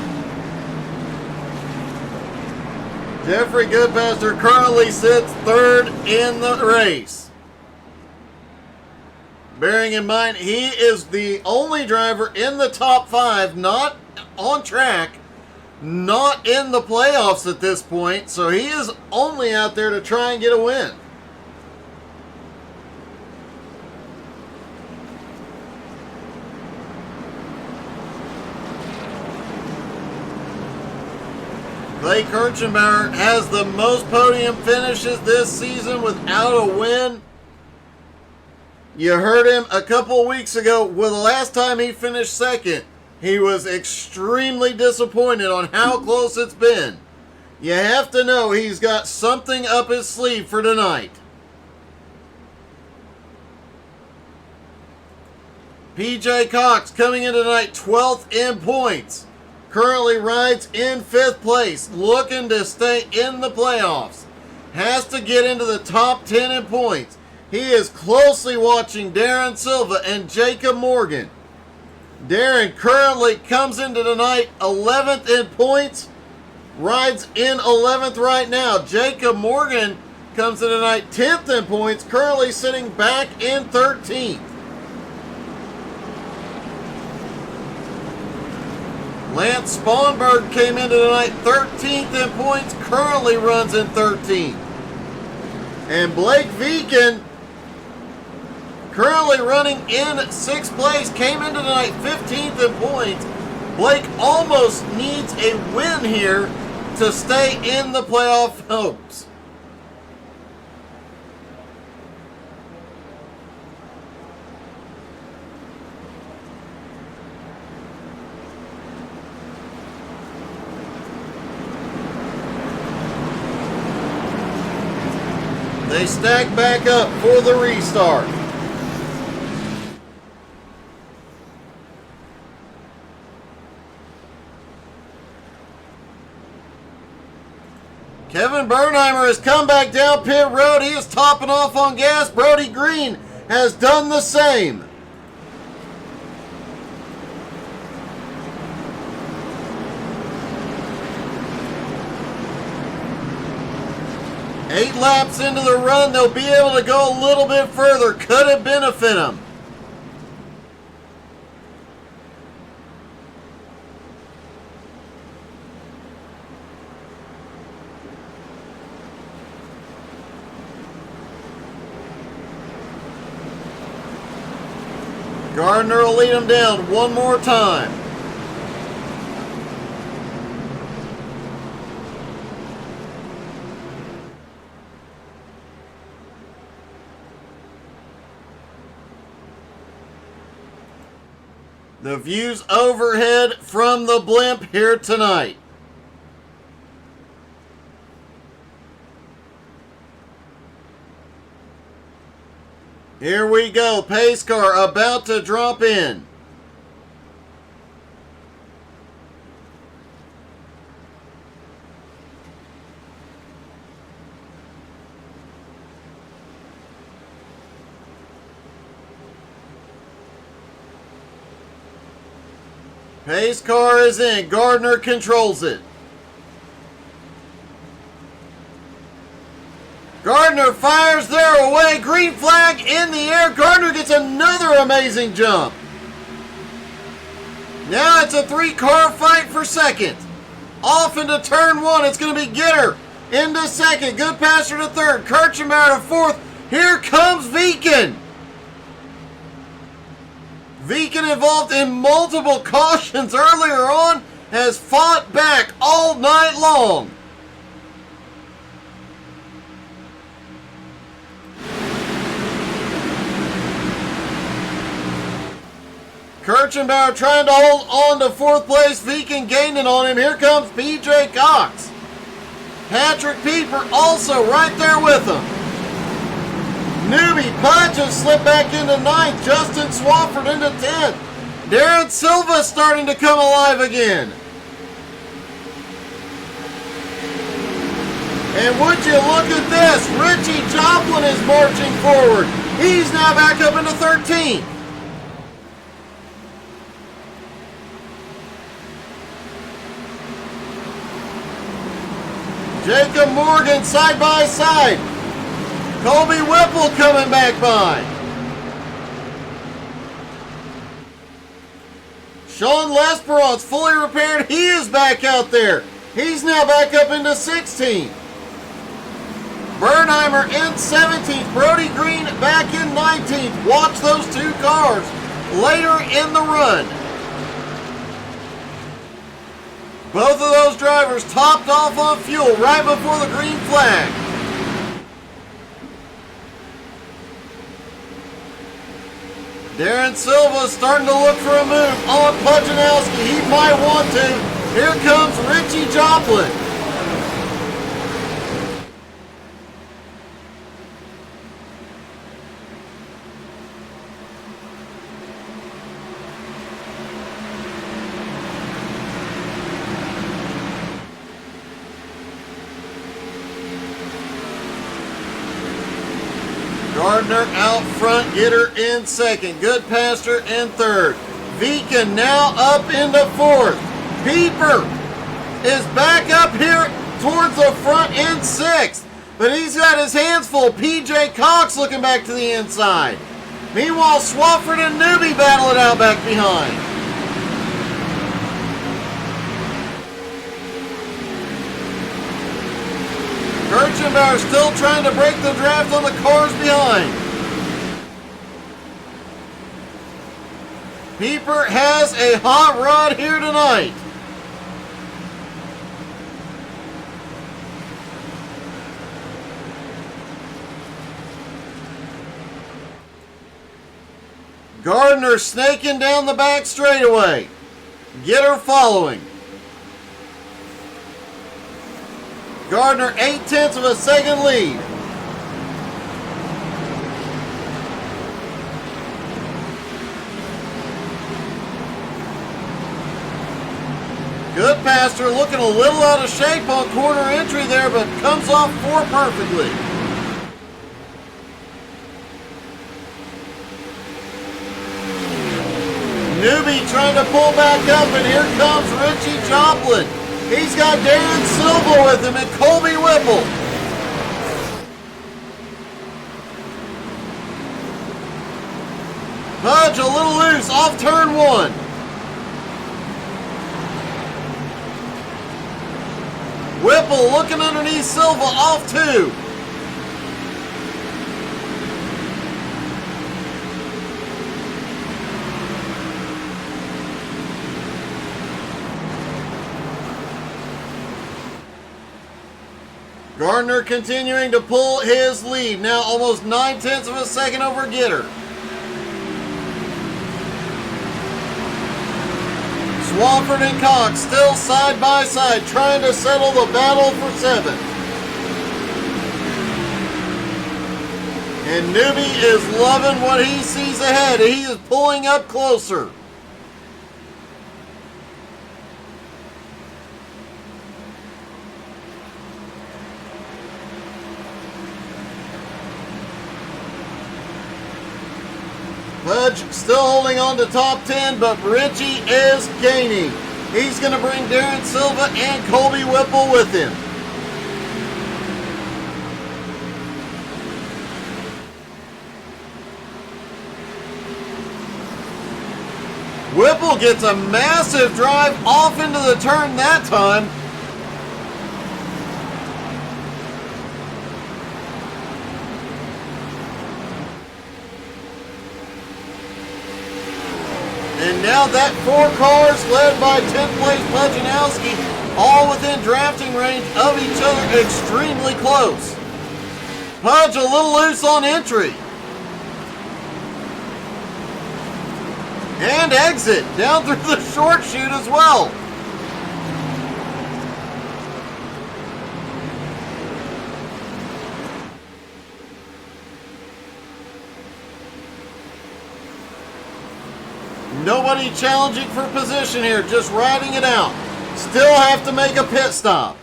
Jeffrey Goodpaster currently sits 3rd in the race. Bearing in mind, he is the only driver in the top 5, not on track, not in the playoffs at this point, so he is only out there to try and get a win. Clay Kirchenbauer has the most podium finishes this season without a win. You heard him a couple weeks ago. Well, the last time he finished 2nd, he was extremely disappointed on how close it's been. You have to know he's got something up his sleeve for tonight. PJ Cox coming in tonight 12th in points. Currently rides in 5th place, looking to stay in the playoffs. Has to get into the top 10 in points. He is closely watching Darren Silva and Jacob Morgan. Darren currently comes into tonight 11th in points, rides in 11th right now. Jacob Morgan comes in tonight 10th in points, currently sitting back in 13th. Lance Spawnberg came into tonight 13th in points, currently runs in 13th. And Blake Veakin, currently running in 6th place, came into tonight 15th in points. Blake almost needs a win here to stay in the playoff hopes. They stack back up for the restart. Kevin Bernheimer has come back down pit road. He is topping off on gas. Brody Green has done the same. Eight laps into the run, they'll be able to go a little bit further. Could it benefit them? Gardner will lead him down one more time. The views overhead from the blimp here tonight. Here we go. Pace car about to drop in. Pace car is in. Gardner controls it. Gardner fires there away. Green flag in the air. Gardner gets another amazing jump. Now it's a three-car fight for second. Off into turn one. It's going to be Gitter into second. Good passer to third. Kirchenbauer to fourth. Here comes Viken. Viken, involved in multiple cautions earlier on, has fought back all night long. Kirchenbauer trying to hold on to fourth place. Viken gaining on him. Here comes PJ Cox. Patrick Pieper also right there with him. Newbie Punch has slipped back into ninth. Justin Swafford into 10th. Darren Silva starting to come alive again. And would you look at this? Richie Joplin is marching forward. He's now back up into 13th. Jacob Morgan side by side. Colby Whipple coming back by. Sean Lesperon's fully repaired. He is back out there. He's now back up into 16th. Bernheimer in 17th. Brody Green back in 19th. Watch those two cars later in the run. Both of those drivers topped off on fuel right before the green flag. Darren Silva starting to look for a move on Pujanowski. He might want to. Here comes Richie Joplin. Gardner out front, Gitter in second. Goodpaster in third. Viken now up into fourth. Pieper is back up here towards the front in sixth. But he's got his hands full. PJ Cox looking back to the inside. Meanwhile, Swafford and Newbie battle it out back behind. Kirchenbauer still trying to break the draft on the cars behind. Pieper has a hot rod here tonight. Gardner snaking down the back straightaway. Gitter following. Gardner 0.8 of a second lead. Good passer, looking a little out of shape on corner entry there, but comes off 4 perfectly. Newbie trying to pull back up, and here comes Richie Joplin. He's got Darren Silva with him and Colby Whipple. Pudge a little loose off turn 1. Whipple looking underneath Silva off 2. Gardner continuing to pull his lead. Now almost 9/10 of a second over Gitter. Swafford and Cox still side by side trying to settle the battle for 7th. And Newbie is loving what he sees ahead. He is pulling up closer. Pudge still holding on to top 10, but Richie is gaining. He's going to bring Darren Silva and Colby Whipple with him. Whipple gets a massive drive off into the turn that time. And now that 4 cars led by 10th place Pudge and Nowski, all within drafting range of each other, extremely close. Pudge a little loose on entry. And exit down through the short chute as well. Nobody challenging for position here, just riding it out. Still have to make a pit stop.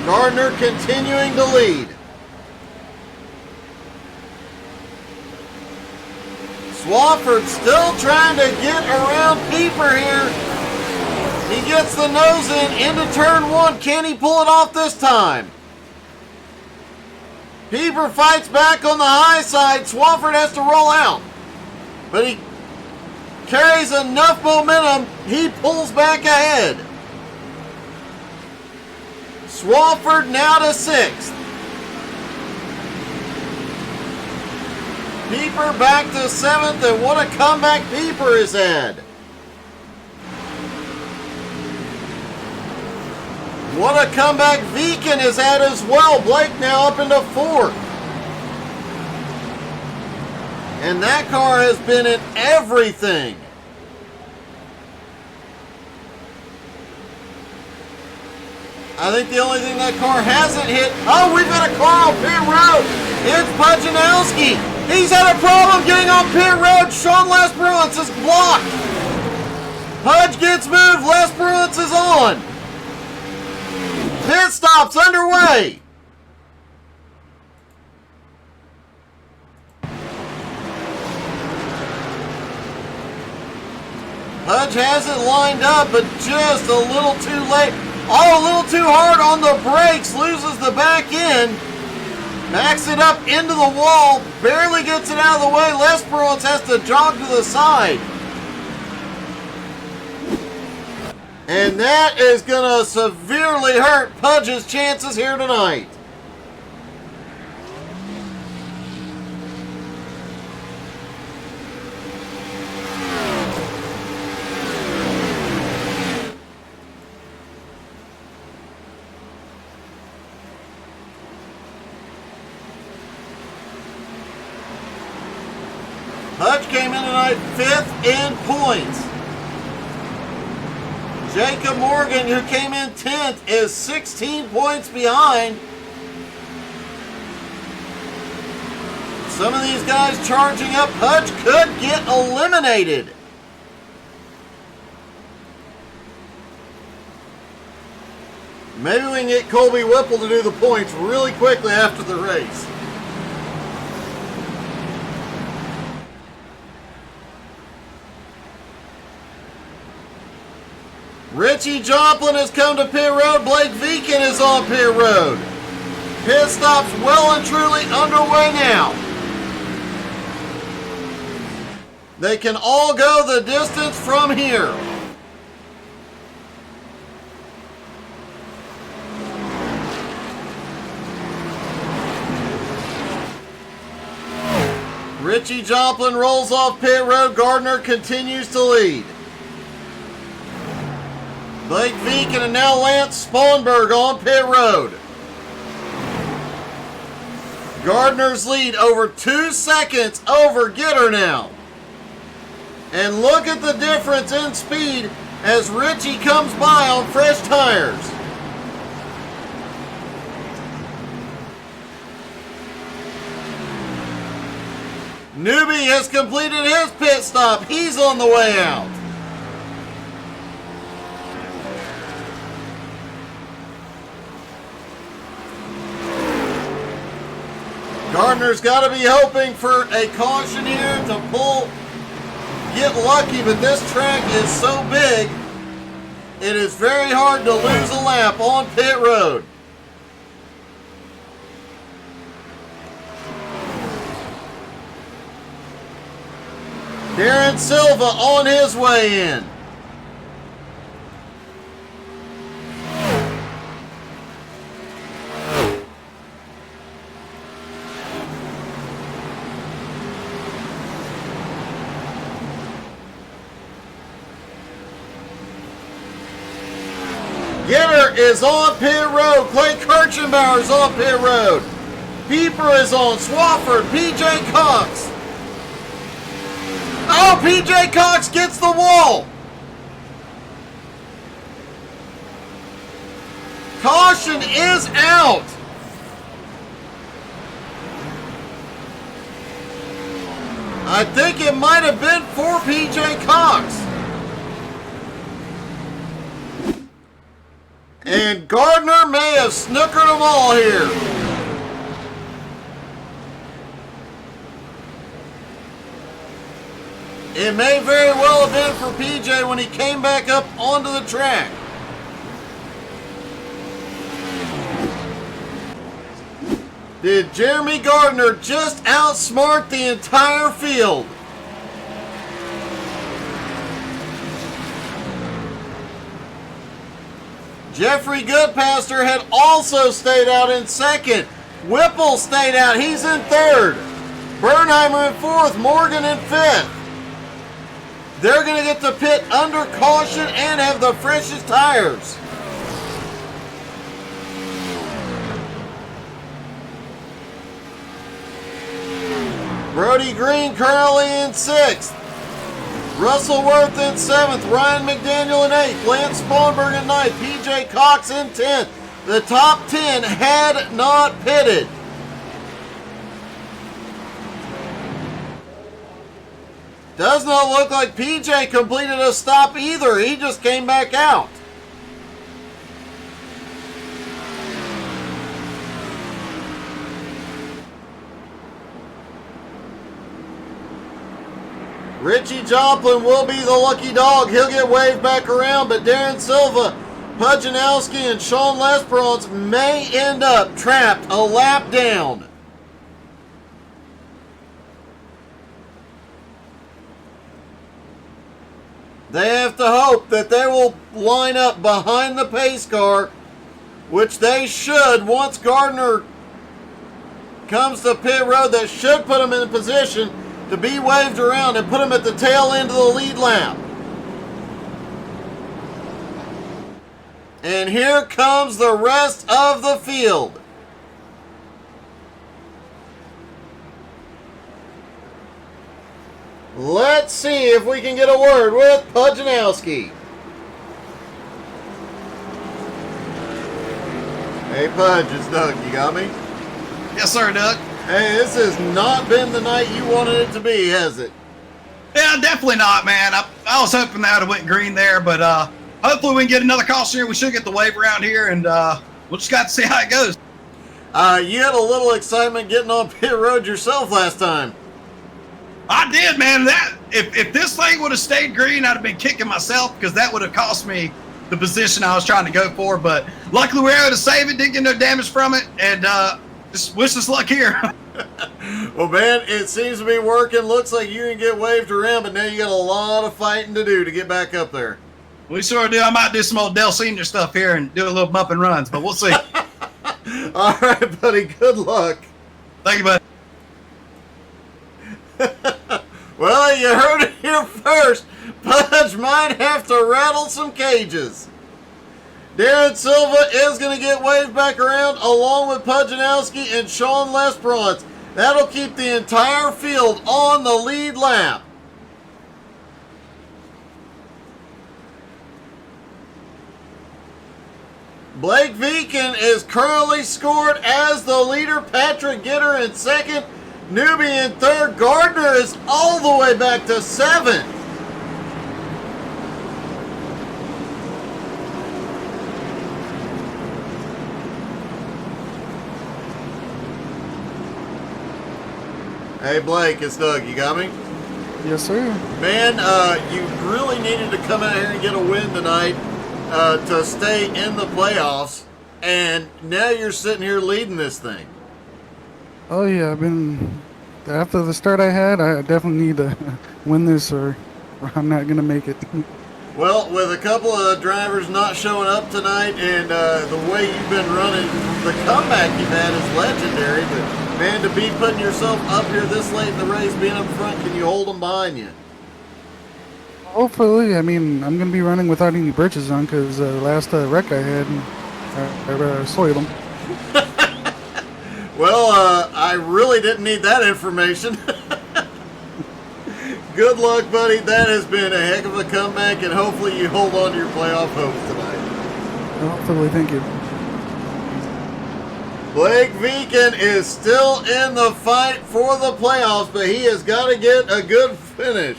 Gardner continuing to lead. Swafford still trying to get around Pieper here. He gets the nose in into turn 1. Can he pull it off this time? Pieper fights back on the high side. Swafford has to roll out. But he carries enough momentum. He pulls back ahead. Swafford now to 6th. Pieper back to 7th, and what a comeback Pieper has had. What a comeback Viken has had as well. Blake now up into 4th. And that car has been in everything. I think the only thing that car hasn't hit... Oh, we've got a car on pit road. It's Pujanowski. He's had a problem getting on pit road. Sean Lesperance is blocked. Pudge gets moved. Lesperance is on. Pit stop's underway. Pudge has it lined up, but just a little too late. Oh, a little too hard on the brakes. Loses the back end. Backs it up into the wall. Barely gets it out of the way. Lesperance has to jog to the side. And that is going to severely hurt Pudge's chances here tonight. Pudge came in tonight 5th in points. Jacob Morgan, who came in 10th, is 16 points behind. Some of these guys charging up. Pudge could get eliminated. Maybe we can get Colby Whipple to do the points really quickly after the race. Richie Joplin has come to pit road. Blake Viken is on pit road. Pit stop's well and truly underway now. They can all go the distance from here. Richie Joplin rolls off pit road. Gardner continues to lead. Blake Viken and now Lance Sponberg on pit road. Gardner's lead over 2 seconds over Gitter now. And look at the difference in speed as Richie comes by on fresh tires. Newbie has completed his pit stop. He's on the way out. Gardner's got to be hoping for a caution here to get lucky, but this track is so big, it is very hard to lose a lap on pit road. Darren Silva on his way in. Gitter is on pit road. Clay Kirchenbauer is on pit road. Pieper is on. Swafford. PJ Cox. Oh, PJ Cox gets the wall. Caution is out. I think it might have been for PJ Cox. And Gardner may have snookered them all here. It may very well have been for PJ when he came back up onto the track. Did Jeremy Gardner just outsmart the entire field? Jeffrey Goodpaster had also stayed out in second. Whipple stayed out. He's in third. Bernheimer in fourth. Morgan in fifth. They're going to get to pit under caution and have the freshest tires. Brody Green currently in sixth. Russell Worth in 7th, Ryan McDaniel in 8th, Lance Sponberg in 9th, PJ Cox in 10th. The top 10 had not pitted. Does not look like PJ completed a stop either. He just came back out. Richie Joplin will be the lucky dog. He'll get waved back around, but Darren Silva, Pujanowski, and Sean Lesperance may end up trapped a lap down. They have to hope that they will line up behind the pace car, which they should once Gardner comes to pit road. That should put them in a position to be waved around and put them at the tail end of the lead lap. And here comes the rest of the field. Let's see if we can get a word with Pujanowski. Hey Pudge, it's Doug. You got me? Yes, sir, Doug. Hey, this has not been the night you wanted it to be, has it? Yeah, definitely not, man. I was hoping that it went green there, but hopefully we can get another caution here. We should get the wave around here, and we'll just got to see how it goes. You had a little excitement getting on pit road yourself last time. I did, man. That if this thing would have stayed green, I'd have been kicking myself because that would have cost me the position I was trying to go for. But luckily we were able to save it, didn't get no damage from it, and just wish us luck here. Well, man, it seems to be working. Looks like you can get waved around, but now you got a lot of fighting to do to get back up there. We sure do. I might do some old Dell Senior stuff here and do a little bump and runs, but we'll see. All right, buddy. Good luck. Thank you, buddy. Well, you heard it here first. Pudge might have to rattle some cages. Darren Silva is going to get waved back around along with Pudge Nowski and Sean Lesperance. That'll keep the entire field on the lead lap. Blake Viken is currently scored as the leader. Patrick Gitter in second. Newbie in third. Gardner is all the way back to seventh. Hey Blake, it's Doug. You got me? Yes, sir. Man, you really needed to come out here and get a win tonight to stay in the playoffs, and now you're sitting here leading this thing. Oh yeah, after the start I had, I definitely need to win this or I'm not going to make it. Well, with a couple of drivers not showing up tonight and the way you've been running, the comeback you've had is legendary, but man, to be putting yourself up here this late in the race, being up front, can you hold them behind you? Hopefully, I mean, I'm going to be running without any britches on because the last wreck I had, I soiled them. Well, I really didn't need that information. Good luck, buddy. That has been a heck of a comeback, and hopefully you hold on to your playoff hopes tonight. Hopefully, thank you. Blake Viken is still in the fight for the playoffs, but he has got to get a good finish.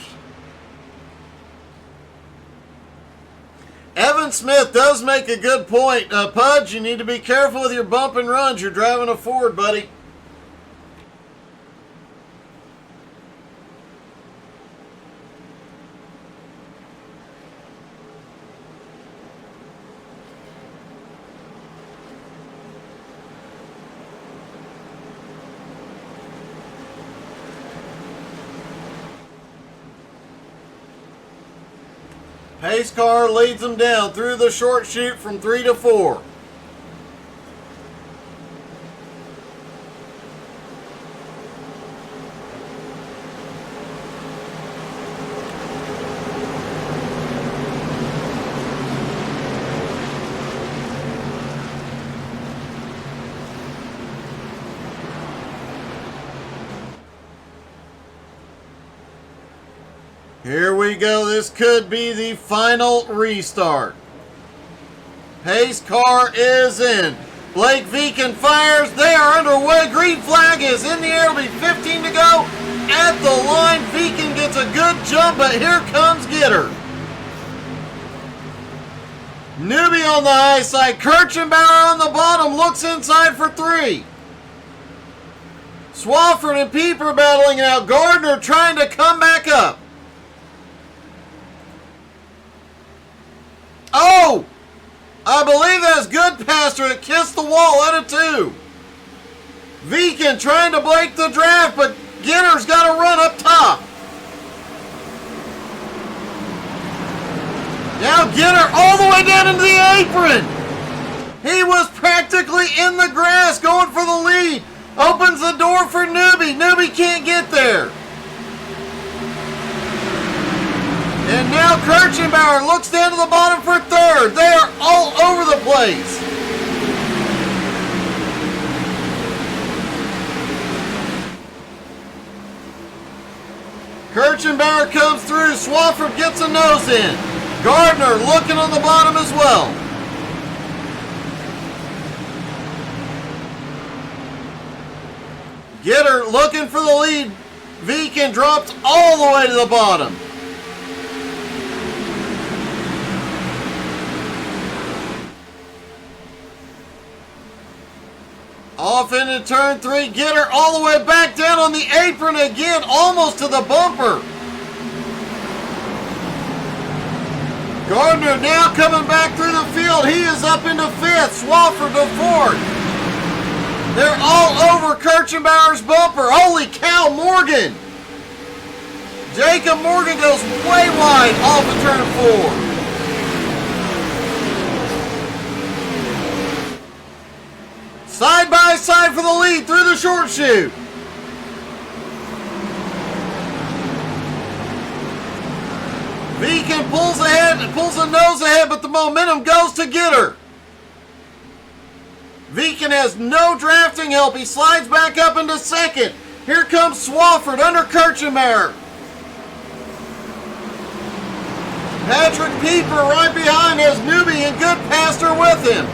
Evan Smith does make a good point. Pudge, you need to be careful with your bump and runs. You're driving a Ford, buddy. Pace car leads them down through the short chute from 3 to 4. Here we go. This could be the final restart. Pace car is in. Blake Viken fires. They are underway. Green flag is in the air. It'll be 15 to go. At the line, Viken gets a good jump, but here comes Gitter. Newbie on the high side. Kirchenbauer on the bottom. Looks inside for 3. Swafford and Pieper battling out. Gardner trying to come back up. Oh! I believe that's Goodpaster. It kissed the wall at a 2. Viken trying to break the draft, but Gitter's got to run up top. Now Gitter all the way down into the apron. He was practically in the grass going for the lead. Opens the door for Newbie. Newbie can't get there. And now Kirchenbauer looks down to the bottom for 3rd. They are all over the place. Kirchenbauer comes through. Swafford gets a nose in. Gardner looking on the bottom as well. Gitter looking for the lead. Viken drops all the way to the bottom. Off into turn 3. Gitter all the way back down on the apron again, almost to the bumper. Gardner now coming back through the field. He is up into 5th. Swafford to 4th. They're all over Kirchenbauer's bumper. Holy cow, Morgan. Jacob Morgan goes way wide off of turn 4. Side by side for the lead through the short chute. Viken pulls ahead, pulls the nose ahead, but the momentum goes to Gitter. Viken has no drafting help. He slides back up into 2nd. Here comes Swafford under Kirchenbauer. Patrick Pieper right behind has Newby and Goodpaster with him.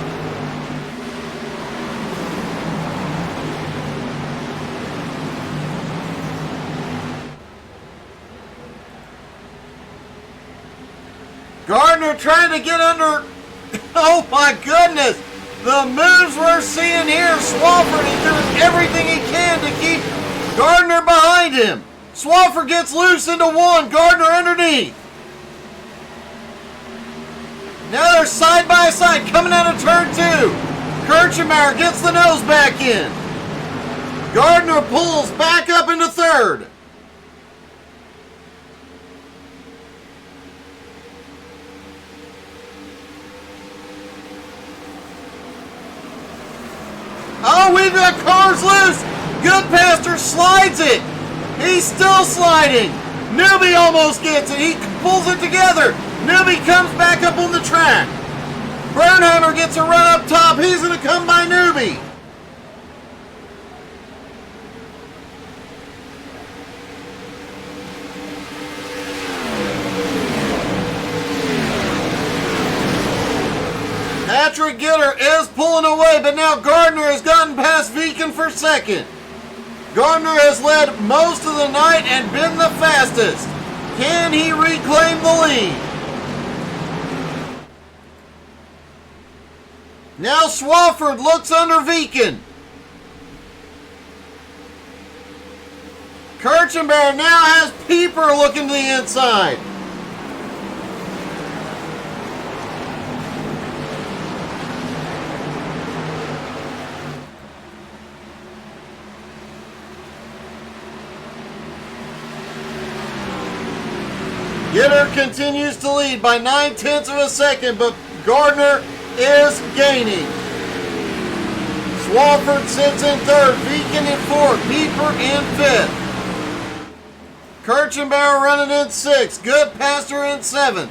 Gardner trying to get under. Oh my goodness. The moves we're seeing here. Swafford is doing everything he can to keep Gardner behind him. Swafford gets loose into 1. Gardner underneath. Now they're side by side coming out of turn 2. Kirchenbauer gets the nose back in. Gardner pulls back up into 3rd. Oh, we've got cars loose. Goodpaster slides it. He's still sliding. Newby almost gets it. He pulls it together. Newby comes back up on the track. Bernheimer gets a run up top. He's going to come by Newby. Patrick Gitter is pulling away, but now Gardner has gotten past Viken for 2nd. Gardner has led most of the night and been the fastest. Can he reclaim the lead? Now Swafford looks under Viken. Kirchenbauer now has Pieper looking to the inside. Gitter continues to lead by 9/10 of a second, but Gardner is gaining. Swafford sits in 3rd, Viken in 4th, Pieper in 5th. Kirchenbauer running in 6th. Goodpaster in 7th.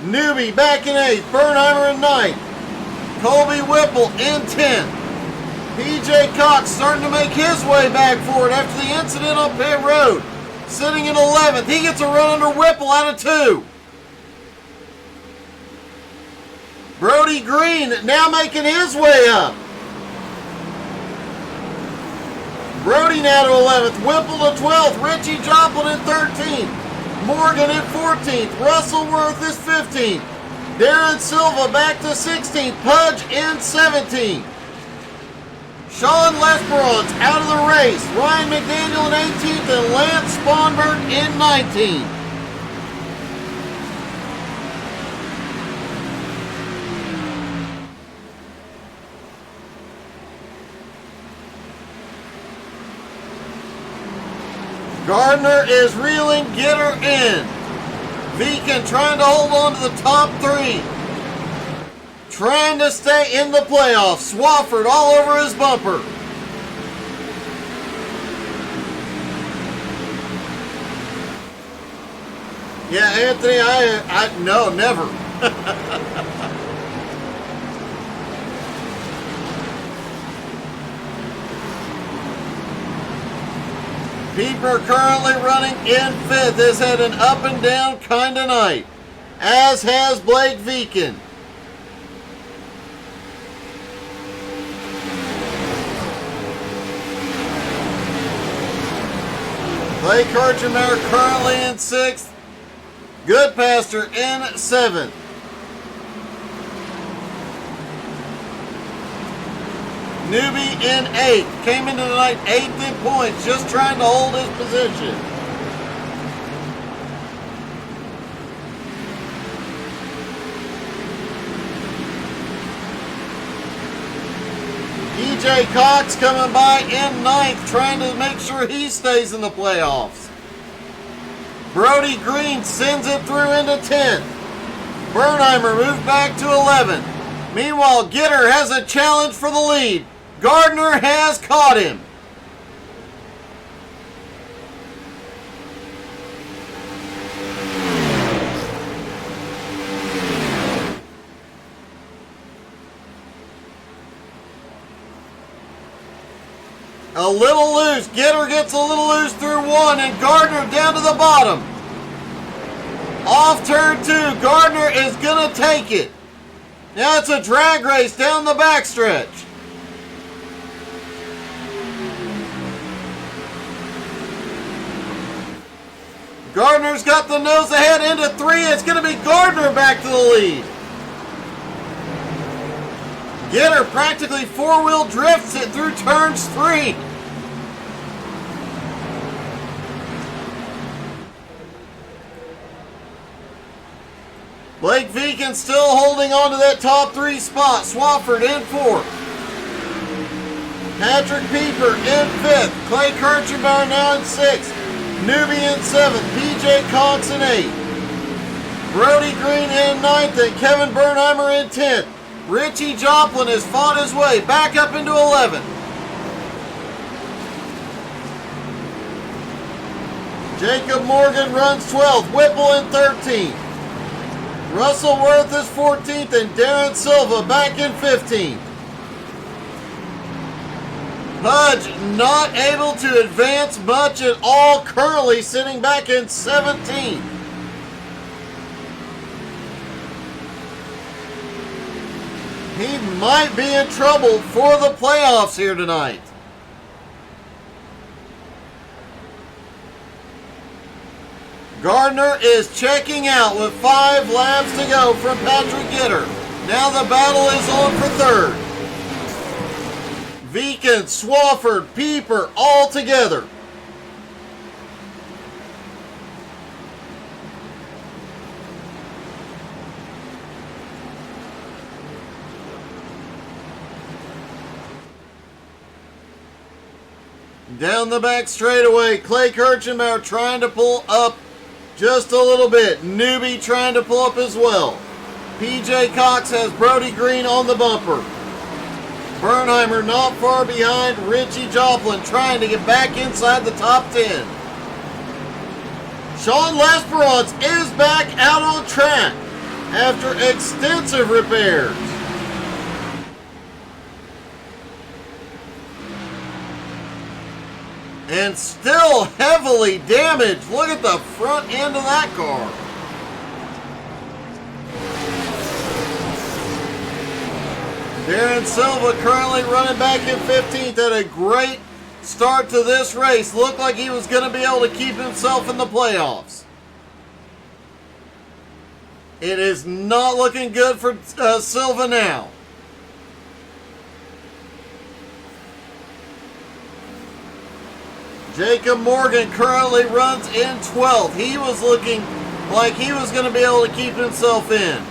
Newby back in 8th. Bernheimer in 9th. Colby Whipple in 10th. PJ Cox starting to make his way back forward after the incident on pit road. Sitting in 11th. He gets a run under Whipple out of 2. Brody Green now making his way up. Brody now to 11th. Whipple to 12th. Richie Joplin in 13th. Morgan in 14th. Russellworth is 15th. Darren Silva back to 16th. Pudge in 17th. Sean Lesperon's out of the race. Ryan McDaniel in 18th and Lance Sponberg in 19th. Gardner is reeling Gitter in. Viken trying to hold on to the top 3. Trying to stay in the playoffs. Swafford all over his bumper. Yeah, Anthony, no, never. Pieper currently running in 5th. Has had an up and down kind of night, as has Blake Viken. Clay Kirchenmauer currently in 6th. Goodpaster in 7th. Newbie in 8th. Came into the night 8th in points, just trying to hold his position. EJ Cox coming by in 9th, trying to make sure he stays in the playoffs. Brody Green sends it through into 10th. Bernheimer moved back to 11th. Meanwhile, Gitter has a challenge for the lead. Gardner has caught him. A little loose. Gitter gets a little loose through 1, and Gardner down to the bottom. Off turn 2. Gardner is going to take it. Now it's a drag race down the backstretch. Gardner's got the nose ahead into 3. It's going to be Gardner back to the lead. Gitter practically four-wheel drifts it through turns 3. Blake Vegan still holding on to that top 3 spot. Swafford in 4th. Patrick Pieper in 5th. Clay Kirchenbauer now in 6th. Newbie in 7th. PJ Cox in 8th. Brody Green in 9th and Kevin Bernheimer in 10th. Richie Joplin has fought his way back up into 11th. Jacob Morgan runs 12th. Whipple in 13th. Russell Worth is 14th and Darren Silva back in 15th. Pudge not able to advance much at all, currently sitting back in 17th. He might be in trouble for the playoffs here tonight. Gardner is checking out with 5 laps to go from Patrick Gitter. Now the battle is on for 3rd. Veakin, Swafford, Pieper all together. Down the back straightaway, Clay Kirchenbauer trying to pull up just a little bit. Newbie trying to pull up as well. PJ Cox has Brody Green on the bumper. Bernheimer not far behind. Richie Joplin trying to get back inside the top 10. Sean Lesperance is back out on track after extensive repairs. And still heavily damaged. Look at the front end of that car. Darren Silva currently running back in 15th. Had a great start to this race. Looked like he was going to be able to keep himself in the playoffs. It is not looking good for Silva now. Jacob Morgan currently runs in 12th. He was looking like he was going to be able to keep himself in.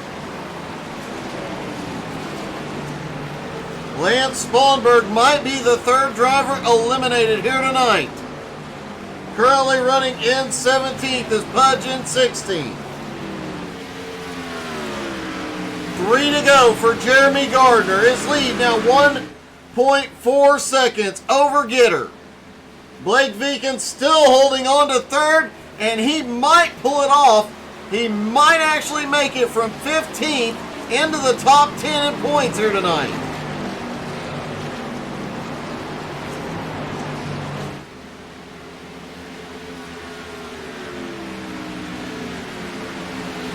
Lance Spawnberg might be the 3rd driver eliminated here tonight. Currently running in 17th is Pudge in 16th. 3 to go for Jeremy Gardner. His lead now 1.4 seconds over Gitter. Blake Veakin still holding on to 3rd, and he might pull it off. He might actually make it from 15th into the top 10 in points here tonight.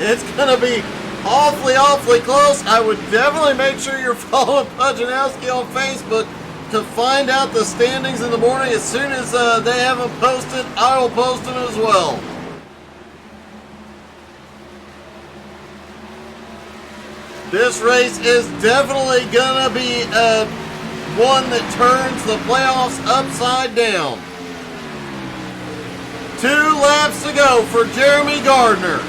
It's going to be awfully close. I would definitely make sure you're following Pudge Nowski on Facebook. to find out the standings in the morning. As soon as they have them posted, I will post them as well. This race is definitely gonna be one that turns the playoffs upside down. 2 laps to go for Jeremy Gardner.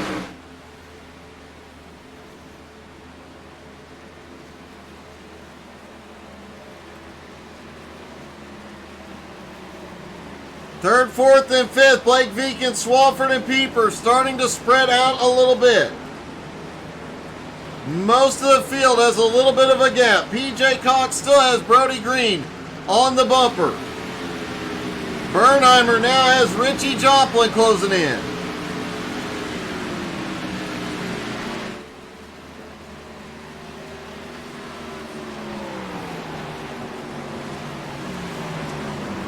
Third, fourth, and fifth, Blake Veekin, Swafford, and Pieper starting to spread out a little bit. Most of the field has a little bit of a gap. PJ Cox still has Brody Green on the bumper. Bernheimer now has Richie Joplin closing in.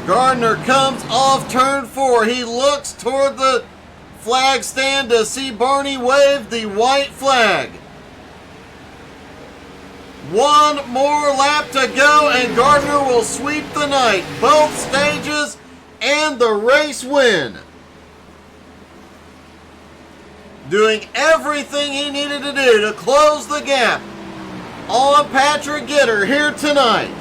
Gardner comes off turn 4. He looks toward the flag stand to see Barney wave the white flag. 1 more lap to go and Gardner will sweep the night. Both stages and the race win. Doing everything he needed to do to close the gap on Patrick Gitter here tonight.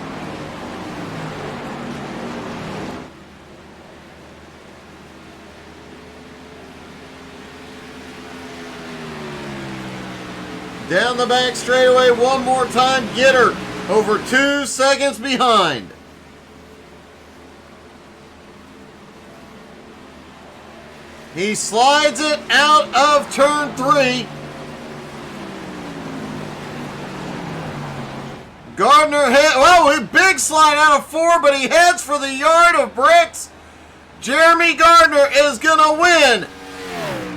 Down the back straightaway one more time. Gitter over 2 seconds behind. He slides it out of turn 3. Gardner a big slide out of 4, but he heads for the yard of bricks. Jeremy Gardner is gonna win.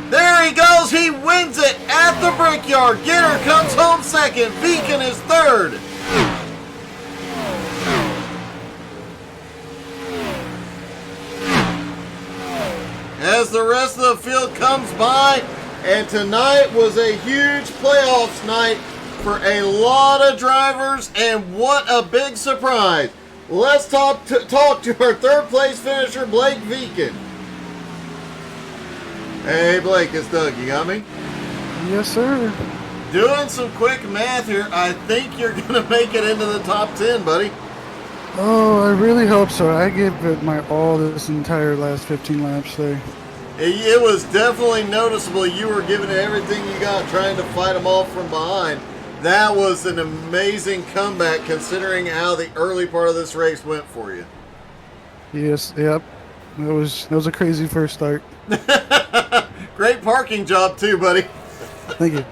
There he goes, he wins it at the Brickyard. Gitter comes home second, Beacon is third. As the rest of the field comes by, and tonight was a huge playoffs night for a lot of drivers, and what a big surprise. Let's talk to our third place finisher, Blake Veekin. Hey Blake, it's Doug. You got me? Yes, sir. Doing some quick math here. I think you're going to make it into the top 10, buddy. Oh, I really hope so. I gave it my all this entire last 15 laps there. It was definitely noticeable. You were giving it everything you got, trying to fight them off from behind. That was an amazing comeback considering how the early part of this race went for you. Yes, yep. That was a crazy first start. Great parking job too, buddy. Thank you.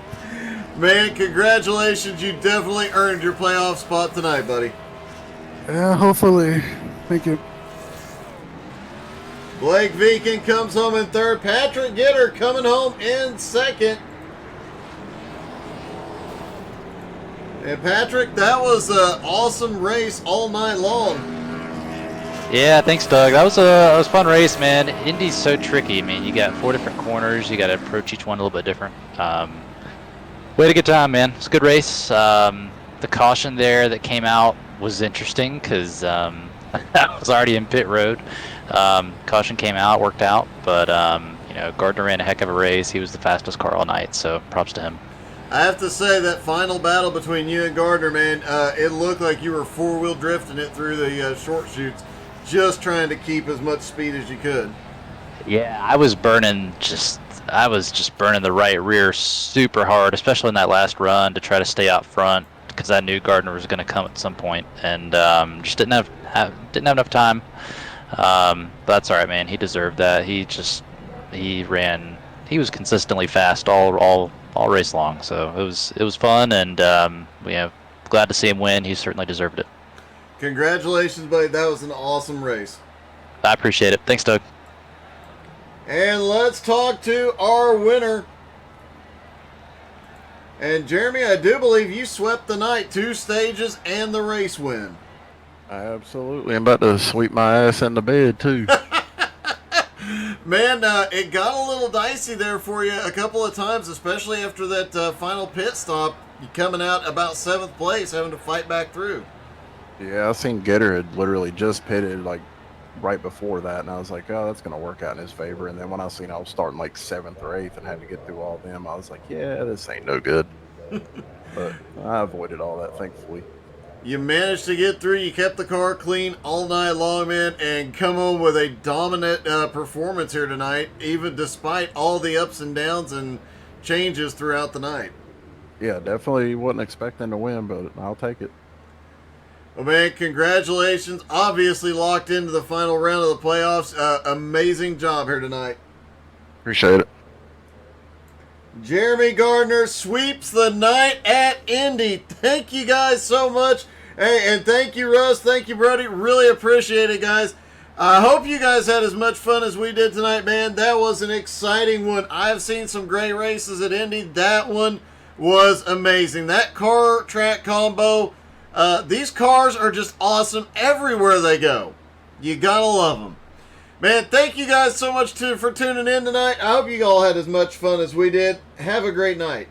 Man, congratulations. You definitely earned your playoff spot tonight, buddy. Yeah, hopefully. Thank you. Blake Veekin comes home in third. Patrick Gitter coming home in second. And Patrick, that was an awesome race all night long. Yeah, thanks, Doug. That was a fun race, man. Indy's so tricky. I mean, you got 4 different corners. You got to approach each one a little bit different. We had a good time, man. It's a good race. The caution there that came out was interesting because I was already in pit road. Caution came out, worked out, but Gardner ran a heck of a race. He was the fastest car all night, so props to him. I have to say that final battle between you and Gardner, man, it looked like you were 4-wheel drifting it through the short chutes, just trying to keep as much speed as you could. Yeah, I was just burning the right rear super hard, especially in that last run to try to stay out front because I knew Gardner was going to come at some point, and just didn't have enough time. But that's all right, man. He deserved that. He was consistently fast all race long, so it was fun, and glad to see him win. He certainly deserved it. Congratulations, buddy. That was an awesome race. I appreciate it. Thanks, Doug. And let's talk to our winner. And Jeremy, I do believe you swept the night, 2 stages and the race win. Absolutely. I'm about to sweep my ass into bed, too. Man, it got a little dicey there for you a couple of times, especially after that final pit stop. You coming out about 7th place, having to fight back through. Yeah, I seen Gator had literally just pitted like right before that, and I was like, oh, that's gonna work out in his favor. And then when I seen I was starting like 7th or 8th and had to get through all them, I was like, yeah, this ain't no good. But I avoided all that, thankfully. You managed to get through. You kept the car clean all night long, man, and come home with a dominant performance here tonight, even despite all the ups and downs and changes throughout the night. Yeah, definitely wasn't expecting to win, but I'll take it. Well, man, congratulations. Obviously locked into the final round of the playoffs. Amazing job here tonight. Appreciate it. Jeremy Gardner sweeps the night at Indy. Thank you guys so much. Hey, and thank you, Russ. Thank you, Brody. Really appreciate it, guys. I hope you guys had as much fun as we did tonight, man. That was an exciting one. I've seen some great races at Indy. That one was amazing. That car track combo, these cars are just awesome everywhere they go. You gotta love them. Man, thank you guys so much for tuning in tonight. I hope you all had as much fun as we did. Have a great night.